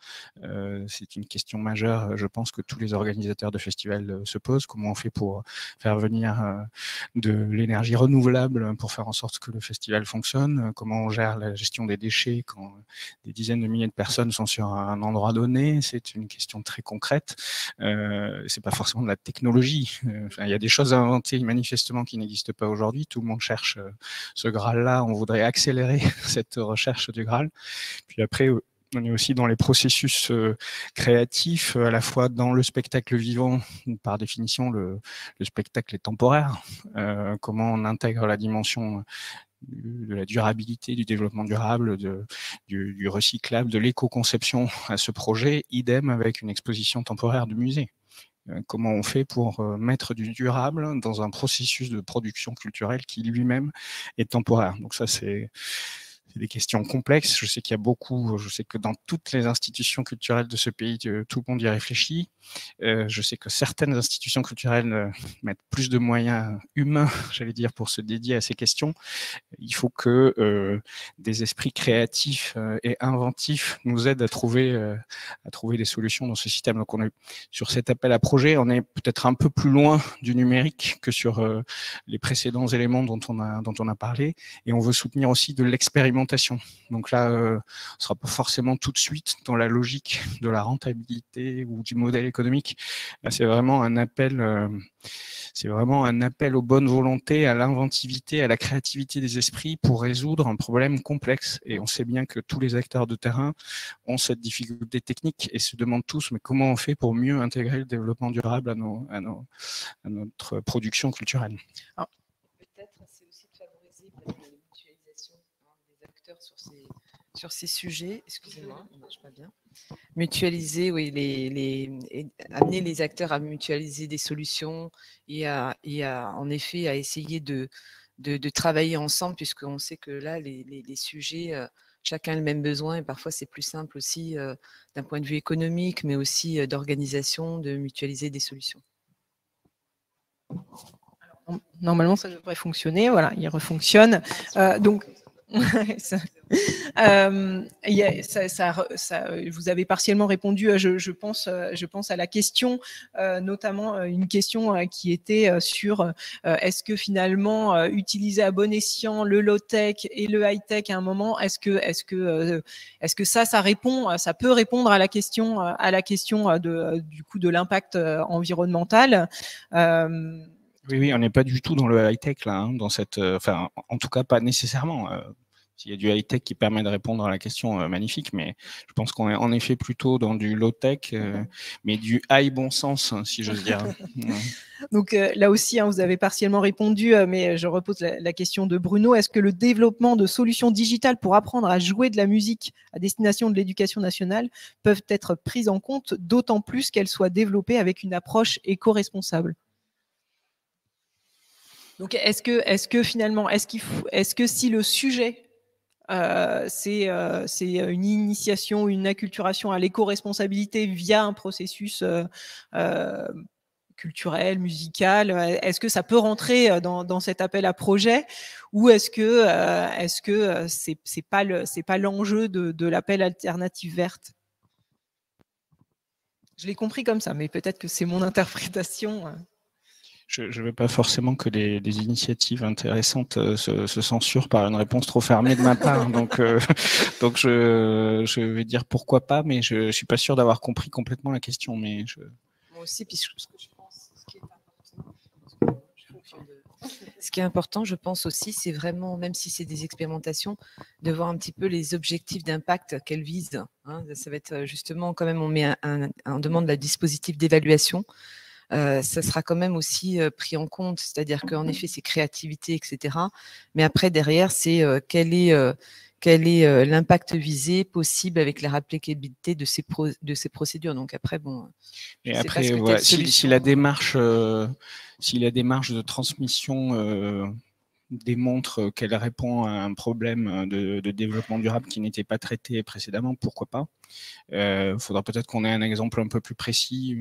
c'est une question majeure, je pense, que tous les organisateurs de festivals se posent. Comment on fait pour faire venir de l'énergie renouvelable pour faire en sorte que le festival fonctionne? Comment on gère la gestion des déchets quand des dizaines de milliers de personnes sont sur un endroit donné? C'est une question très concrète. C'est pas forcément de la technologie. Il y a des choses à inventer manifestement qui n'existent pas aujourd'hui. Tout le monde cherche ce Graal-là. On voudrait accélérer cette recherche du Graal. Puis après, on est aussi dans les processus créatifs, à la fois dans le spectacle vivant, par définition, le spectacle est temporaire. Comment on intègre la dimension de la durabilité, du développement durable, du recyclable, de l'éco-conception à ce projet, idem avec une exposition temporaire du musée. Comment on fait pour mettre du durable dans un processus de production culturelle qui lui-même est temporaire. Donc ça, c'est des questions complexes. Je sais que dans toutes les institutions culturelles de ce pays, tout le monde y réfléchit. Je sais que certaines institutions culturelles mettent plus de moyens humains, j'allais dire, pour se dédier à ces questions. Il faut que des esprits créatifs et inventifs nous aident à trouver des solutions dans ce système. Donc sur cet appel à projet, on est peut-être un peu plus loin du numérique que sur les précédents éléments dont on a parlé. Et on veut soutenir aussi de l'expérimentation l'expérimentation. Donc là, on ne sera pas forcément tout de suite dans la logique de la rentabilité ou du modèle économique. Là, c'est vraiment un appel aux bonnes volontés, à l'inventivité, à la créativité des esprits pour résoudre un problème complexe. Et on sait bien que tous les acteurs de terrain ont cette difficulté technique et se demandent tous, mais comment on fait pour mieux intégrer le développement durable à notre production culturelle. Alors, peut-être c'est aussi de favoriser la mutualisation des acteurs sur ces sujets. Excusez-moi, ça ne marche pas bien. Mutualiser, oui, amener les acteurs à mutualiser des solutions et en effet à essayer de travailler ensemble, puisqu'on sait que là, les sujets, chacun a le même besoin et parfois c'est plus simple aussi d'un point de vue économique, mais aussi d'organisation, de mutualiser des solutions. Alors, normalement, ça devrait fonctionner. Voilà, il refonctionne. Donc, vous avez partiellement répondu, je pense à la question, notamment une question qui était sur est-ce que finalement utiliser à bon escient le low-tech et le high-tech à un moment, est-ce que ça répond, ça peut répondre à la question du coup de l'impact environnemental. Oui, on n'est pas du tout dans le high-tech là, hein, dans cette, enfin, en tout cas pas nécessairement. S'il y a du high-tech qui permet de répondre à la question, magnifique, mais je pense qu'on est en effet plutôt dans du low-tech, mais du high bon sens, hein, si j'ose dire. Donc là aussi, hein, vous avez partiellement répondu, mais je repose la question de Bruno. Est-ce que le développement de solutions digitales pour apprendre à jouer de la musique à destination de l'éducation nationale peuvent être prises en compte, d'autant plus qu'elles soient développées avec une approche éco-responsable ? Donc, est-ce que finalement, est-ce que si le sujet c'est une initiation, une acculturation à l'éco-responsabilité via un processus culturel, musical, est-ce que ça peut rentrer dans cet appel à projet, ou est-ce que c'est pas l'enjeu de l'appel alternative verte? Je l'ai compris comme ça, mais peut-être que c'est mon interprétation. Je ne veux pas forcément que les initiatives intéressantes se censurent par une réponse trop fermée de ma part. Donc je vais dire pourquoi pas, mais je ne suis pas sûr d'avoir compris complètement la question. Mais Moi aussi, puisque je pense ce qui est important, je pense aussi, c'est vraiment, même si c'est des expérimentations, de voir un petit peu les objectifs d'impact qu'elles visent. Hein. Ça va être justement, quand même, on demande le dispositif d'évaluation. Ça sera quand même aussi pris en compte, c'est-à-dire qu'en effet, c'est créativité, etc. Mais après, derrière, c'est quel est l'impact visé possible avec la applicabilité de ces procédures. Donc après, bon. Et après, voilà, si la démarche de transmission démontre qu'elle répond à un problème de développement durable qui n'était pas traité précédemment, pourquoi pas. Faudra peut-être qu'on ait un exemple un peu plus précis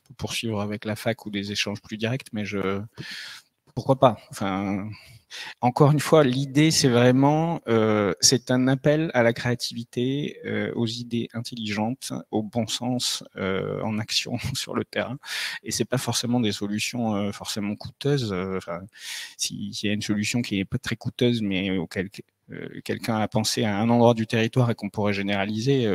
pour poursuivre avec la fac ou des échanges plus directs, mais pourquoi pas. Enfin, encore une fois, l'idée, c'est vraiment, c'est un appel à la créativité, aux idées intelligentes, au bon sens, en action sur le terrain. Et c'est pas forcément des solutions forcément coûteuses. S'il y a une solution qui est pas très coûteuse, mais auquel quelqu'un a pensé à un endroit du territoire et qu'on pourrait généraliser,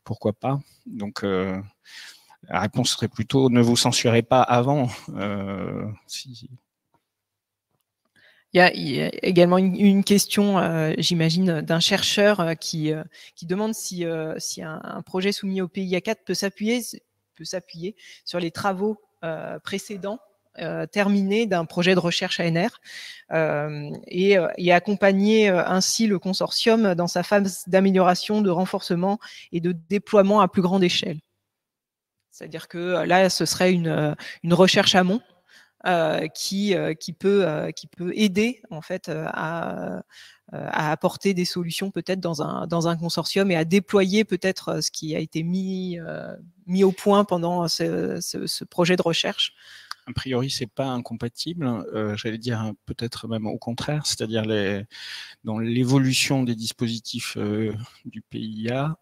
pourquoi pas. Donc, la réponse serait plutôt ne vous censurez pas avant. Il y a également une question, j'imagine, d'un chercheur qui demande si un projet soumis au PIA 4 peut s'appuyer sur les travaux précédents terminés d'un projet de recherche ANR et accompagner ainsi le consortium dans sa phase d'amélioration, de renforcement et de déploiement à plus grande échelle. C'est-à-dire que là, ce serait une recherche amont qui peut aider en fait à apporter des solutions peut-être dans un consortium et à déployer peut-être ce qui a été mis au point pendant ce projet de recherche. A priori, c'est pas incompatible. J'allais dire peut-être même au contraire, c'est-à-dire dans l'évolution des dispositifs du PIA,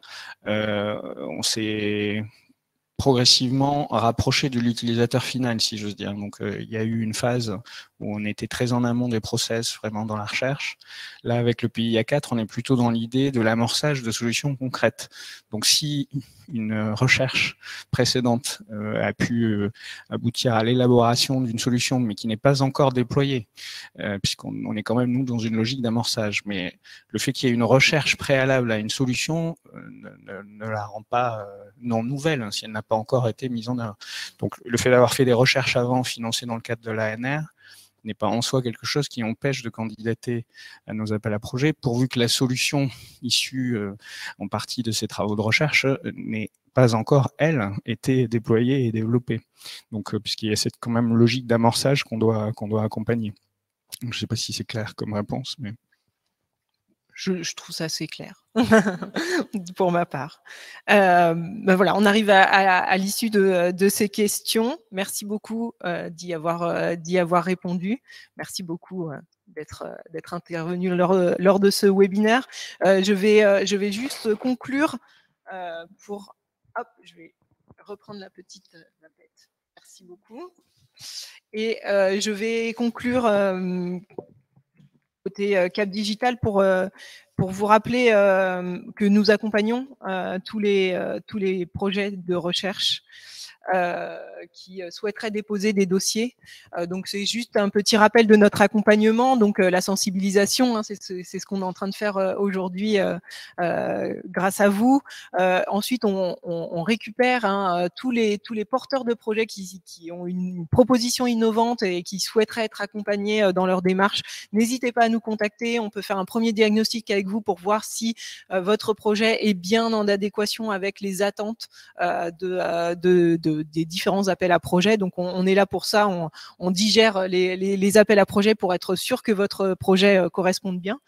on s'est progressivement rapproché de l'utilisateur final, si j'ose dire. Donc, il y a eu une phase où on était très en amont des process, vraiment dans la recherche. Là, avec le PIA 4, on est plutôt dans l'idée de l'amorçage de solutions concrètes. Donc, si une recherche précédente a pu aboutir à l'élaboration d'une solution, mais qui n'est pas encore déployée, puisqu'on est quand même, nous, dans une logique d'amorçage. Mais le fait qu'il y ait une recherche préalable à une solution ne la rend pas non nouvelle, hein, si elle n'a pas encore été mise en œuvre. Donc, le fait d'avoir fait des recherches avant, financées dans le cadre de l'ANR, n'est pas en soi quelque chose qui empêche de candidater à nos appels à projets, pourvu que la solution issue en partie de ces travaux de recherche n'ait pas encore, elle, été déployée et développée. Donc, puisqu'il y a cette quand même logique d'amorçage qu'on doit accompagner. Donc, je ne sais pas si c'est clair comme réponse, mais... Je trouve ça assez clair pour ma part. Ben voilà, on arrive à l'issue de ces questions. Merci beaucoup d'y avoir répondu. Merci beaucoup d'être intervenu lors de ce webinaire. Je vais juste conclure pour... Hop, je vais reprendre la petite bête. Merci beaucoup. Et je vais conclure... côté Cap Digital pour vous rappeler que nous accompagnons tous les projets de recherche qui souhaiteraient déposer des dossiers. Donc, c'est juste un petit rappel de notre accompagnement. Donc, la sensibilisation, hein, c'est ce qu'on est en train de faire aujourd'hui grâce à vous. Ensuite, on récupère tous les porteurs de projets qui ont une proposition innovante et qui souhaiteraient être accompagnés dans leur démarche. N'hésitez pas à nous contacter. On peut faire un premier diagnostic avec vous pour voir si votre projet est bien en adéquation avec les attentes des différents appels à projets. Donc, on est là pour ça. On digère les appels à projets pour être sûr que votre projet corresponde bien.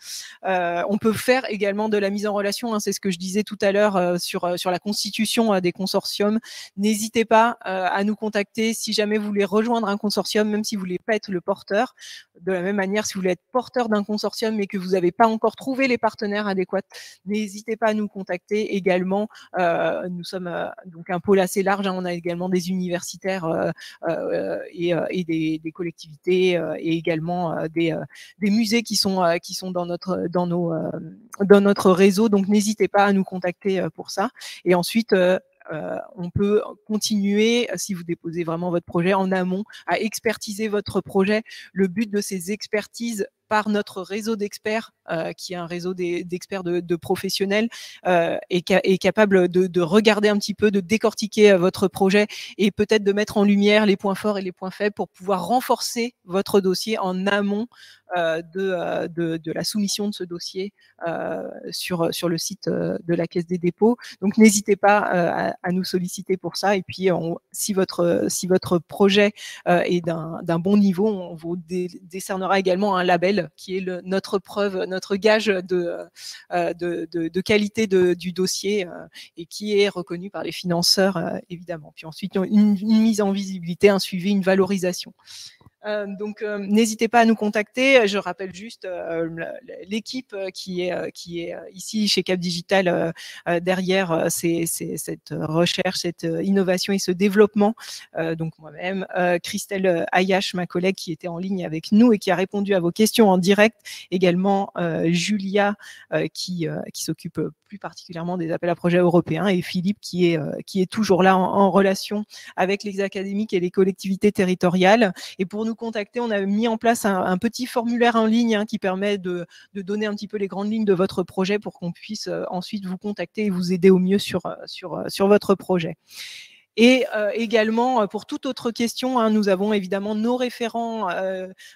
On peut faire également de la mise en relation. C'est ce que je disais tout à l'heure sur la constitution des consortiums. N'hésitez pas à nous contacter si jamais vous voulez rejoindre un consortium, même si vous voulez pas être le porteur. De la même manière, si vous voulez être porteur d'un consortium mais que vous n'avez pas encore trouvé les partenaires adéquats, n'hésitez pas à nous contacter également. Nous sommes donc un pôle assez large. On a également des universitaires et des collectivités et également des musées qui sont dans notre réseau. Donc, n'hésitez pas à nous contacter pour ça. Et ensuite, on peut continuer, si vous déposez vraiment votre projet en amont, à expertiser votre projet. Le but de ces expertises par notre réseau d'experts, qui est un réseau d'experts de professionnels, est capable de regarder un petit peu, de décortiquer votre projet et peut-être de mettre en lumière les points forts et les points faibles pour pouvoir renforcer votre dossier en amont de la soumission de ce dossier sur le site de la Caisse des dépôts. Donc, n'hésitez pas à nous solliciter pour ça. Et puis, si votre projet est d'un bon niveau, on vous décernera également un label qui est notre preuve, notre gage de qualité du dossier et qui est reconnu par les financeurs, évidemment. Puis ensuite, une mise en visibilité, un suivi, une valorisation. Donc, n'hésitez pas à nous contacter. Je rappelle juste l'équipe qui est ici chez Cap Digital derrière cette recherche, cette innovation et ce développement. Donc, moi-même, Christelle Ayache, ma collègue qui était en ligne avec nous et qui a répondu à vos questions en direct. Également, Julia qui s'occupe plus particulièrement des appels à projets européens et Philippe qui est toujours là en relation avec les académiques et les collectivités territoriales. Et pour nous contacter, on a mis en place un petit formulaire en ligne qui permet de donner un petit peu les grandes lignes de votre projet pour qu'on puisse ensuite vous contacter et vous aider au mieux sur votre projet. Et également, pour toute autre question, nous avons évidemment nos référents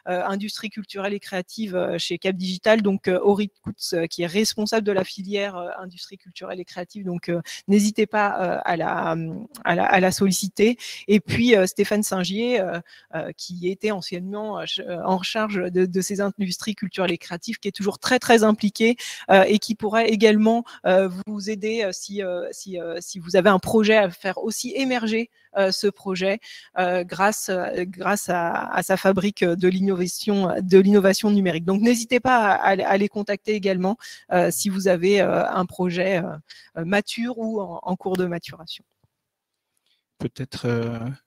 industrie culturelle et créative chez Cap Digital, donc Aurit Kutz, qui est responsable de la filière industrie culturelle et créative, donc n'hésitez pas à la solliciter. Et puis Stéphane Singier, qui était anciennement en charge de ces industries culturelles et créatives, qui est toujours très très impliqué et qui pourrait également vous aider si vous avez un projet à faire aussi émerger ce projet grâce à sa fabrique de l'innovation numérique. Donc, n'hésitez pas à les contacter également si vous avez un projet mature ou en cours de maturation. Peut-être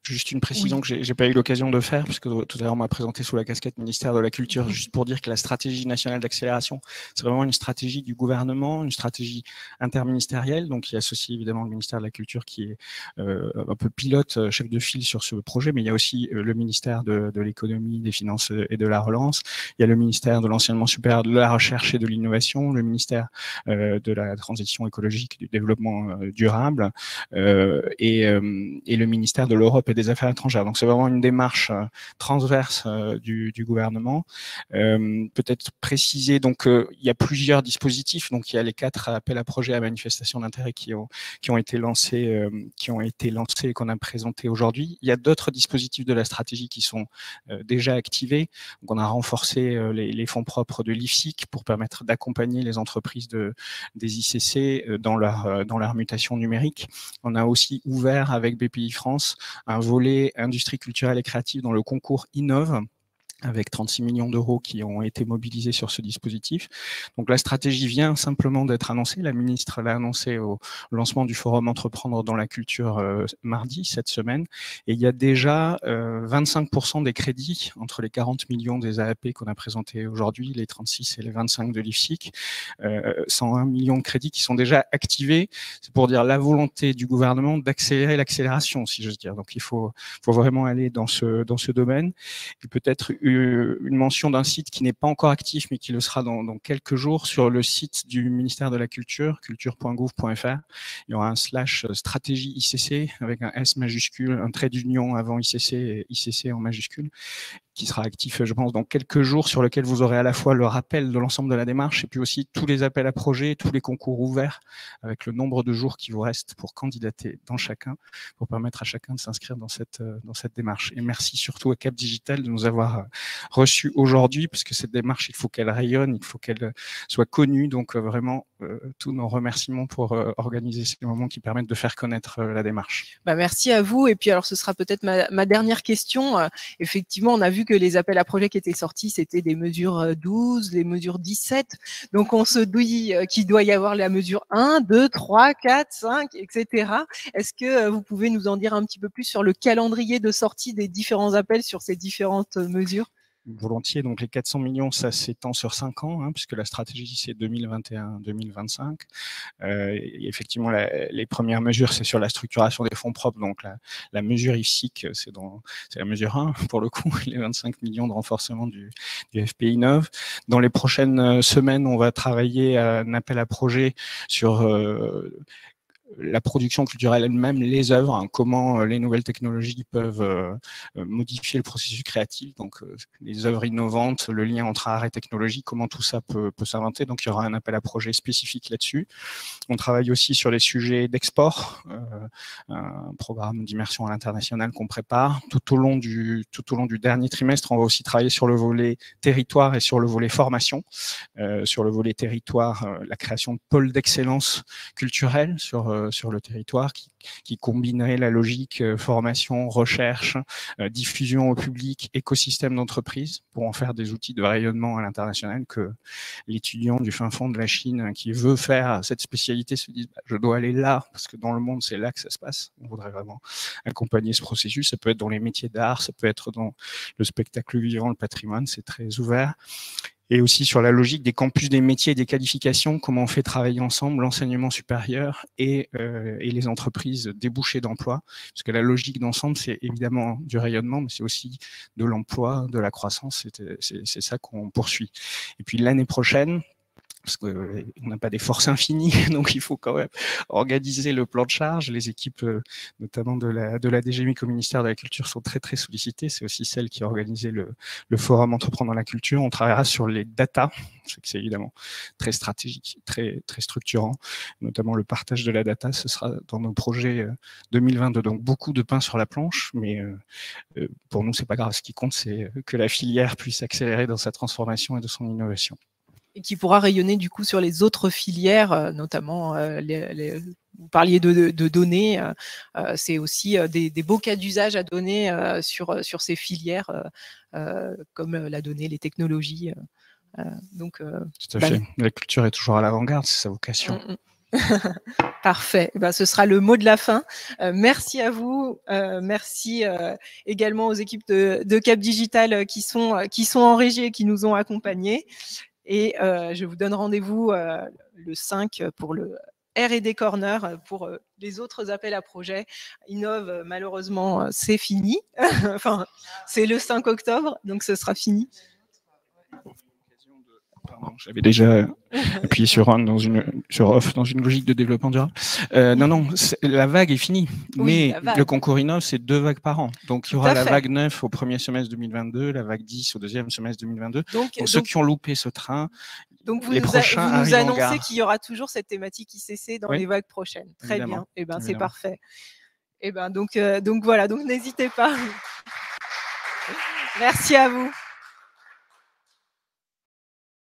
juste une précision que j'ai pas eu l'occasion de faire, puisque tout à l'heure on m'a présenté sous la casquette ministère de la Culture, juste pour dire que la stratégie nationale d'accélération, c'est vraiment une stratégie du gouvernement, une stratégie interministérielle, donc qui associe évidemment le ministère de la Culture qui est un peu pilote, chef de file sur ce projet, mais il y a aussi le ministère de l'économie, des finances et de la relance, il y a le ministère de l'enseignement supérieur, de la recherche et de l'innovation, le ministère de la transition écologique et du développement durable, et le ministère de l'Europe et des Affaires étrangères. Donc c'est vraiment une démarche transverse du gouvernement. Peut-être préciser, donc il y a plusieurs dispositifs. Donc il y a les 4 appels à projets à manifestation d'intérêt qui ont été lancés et qu'on a présentés aujourd'hui. Il y a d'autres dispositifs de la stratégie qui sont déjà activés. Donc on a renforcé les fonds propres de l'IFSIC pour permettre d'accompagner les entreprises des ICC dans leur mutation numérique. On a aussi ouvert avec BPI France un volet industrie culturelle et créative dans le concours Innove, avec 36 millions d'euros qui ont été mobilisés sur ce dispositif. Donc la stratégie vient simplement d'être annoncée. La ministre l'a annoncé au lancement du forum Entreprendre dans la culture mardi, cette semaine. Et il y a déjà 25% des crédits entre les 40 millions des AAP qu'on a présentés aujourd'hui, les 36 et les 25 de l'IFSIC, 101 millions de crédits qui sont déjà activés. C'est pour dire la volonté du gouvernement d'accélérer l'accélération, si j'ose dire. Donc il faut vraiment aller dans ce domaine. Et peut-être une mention d'un site qui n'est pas encore actif, mais qui le sera dans quelques jours, sur le site du ministère de la Culture, culture.gouv.fr. Il y aura un / stratégie ICC avec un S majuscule, un trait d'union avant ICC et ICC en majuscule, qui sera actif, je pense, dans quelques jours, sur lequel vous aurez à la fois le rappel de l'ensemble de la démarche et puis aussi tous les appels à projets, tous les concours ouverts, avec le nombre de jours qui vous restent pour candidater dans chacun, pour permettre à chacun de s'inscrire dans cette démarche. Et merci surtout à Cap Digital de nous avoir reçus aujourd'hui, parce que cette démarche, il faut qu'elle rayonne, il faut qu'elle soit connue. Donc vraiment, tous nos remerciements pour organiser ces moments qui permettent de faire connaître la démarche. Merci à vous. Et puis alors, ce sera peut-être ma dernière question. Effectivement, on a vu que les appels à projets qui étaient sortis, c'était des mesures 12, les mesures 17. Donc, on se dit qu'il doit y avoir la mesure 1, 2, 3, 4, 5, etc. Est-ce que vous pouvez nous en dire un petit peu plus sur le calendrier de sortie des différents appels sur ces différentes mesures ? Volontiers, donc les 400 millions, ça s'étend sur 5 ans, puisque la stratégie c'est 2021-2025. Effectivement, les premières mesures, c'est sur la structuration des fonds propres, donc la mesure IFSIC, c'est la mesure 1 pour le coup, les 25 millions de renforcement du FPI 9. Dans les prochaines semaines, on va travailler à un appel à projet sur la production culturelle elle-même, les œuvres, comment les nouvelles technologies peuvent modifier le processus créatif, donc les œuvres innovantes, le lien entre art et technologie, comment tout ça peut s'inventer. Donc il y aura un appel à projet spécifique là-dessus. On travaille aussi sur les sujets d'export, un programme d'immersion à l'international qu'on prépare. Tout au long du dernier trimestre, on va aussi travailler sur le volet territoire et sur le volet formation. Sur le volet territoire, la création de pôles d'excellence culturelle sur le territoire qui combinerait la logique formation, recherche, diffusion au public, écosystème d'entreprise pour en faire des outils de rayonnement à l'international, que l'étudiant du fin fond de la Chine qui veut faire cette spécialité se dise je dois aller là parce que dans le monde c'est là que ça se passe. On voudrait vraiment accompagner ce processus. Ça peut être dans les métiers d'art, ça peut être dans le spectacle vivant, le patrimoine, c'est très ouvert. Et aussi sur la logique des campus des métiers et des qualifications, comment on fait travailler ensemble l'enseignement supérieur et les entreprises débouchées d'emploi. Parce que la logique d'ensemble, c'est évidemment du rayonnement, mais c'est aussi de l'emploi, de la croissance. C'est ça qu'on poursuit. Et puis l'année prochaine, parce qu'on n'a pas des forces infinies, donc il faut quand même organiser le plan de charge. Les équipes, notamment de la DGMIC au ministère de la Culture, sont très très sollicitées. C'est aussi celle qui a organisé le forum Entreprendre dans la culture. On travaillera sur les data, c'est évidemment très stratégique, très très structurant. Notamment le partage de la data, ce sera dans nos projets 2022. Donc beaucoup de pain sur la planche, mais pour nous c'est pas grave. Ce qui compte, c'est que la filière puisse accélérer dans sa transformation et de son innovation. Et qui pourra rayonner du coup sur les autres filières, notamment vous parliez de données, c'est aussi des beaux cas d'usage à donner sur ces filières, comme la donnée, les technologies. Tout à fait. La culture est toujours à l'avant-garde, c'est sa vocation. Parfait. Eh ben, ce sera le mot de la fin. Merci à vous. Merci également aux équipes de Cap Digital qui sont en régie et qui nous ont accompagnés. Et je vous donne rendez-vous le 5 pour le R&D Corner. Pour les autres appels à projets, Innov, malheureusement, c'est fini. Enfin, c'est le 5 octobre, donc ce sera fini. Pardon, j'avais déjà appuyé sur off dans une logique de développement durable. Non, la vague est finie, Oui, mais le concours Innov, c'est 2 vagues par an. Donc, il y aura la fait. vague 9 au premier semestre 2022, la vague 10 au deuxième semestre 2022. Donc ceux donc, qui ont loupé ce train, donc vous les prochains nous arrivent en annoncez gare. qu'il y aura toujours cette thématique ICC dans Oui, les vagues prochaines. Très évidemment, bien. Eh ben, c'est évidemment. parfait. Eh ben, donc voilà. Donc, n'hésitez pas. Merci à vous.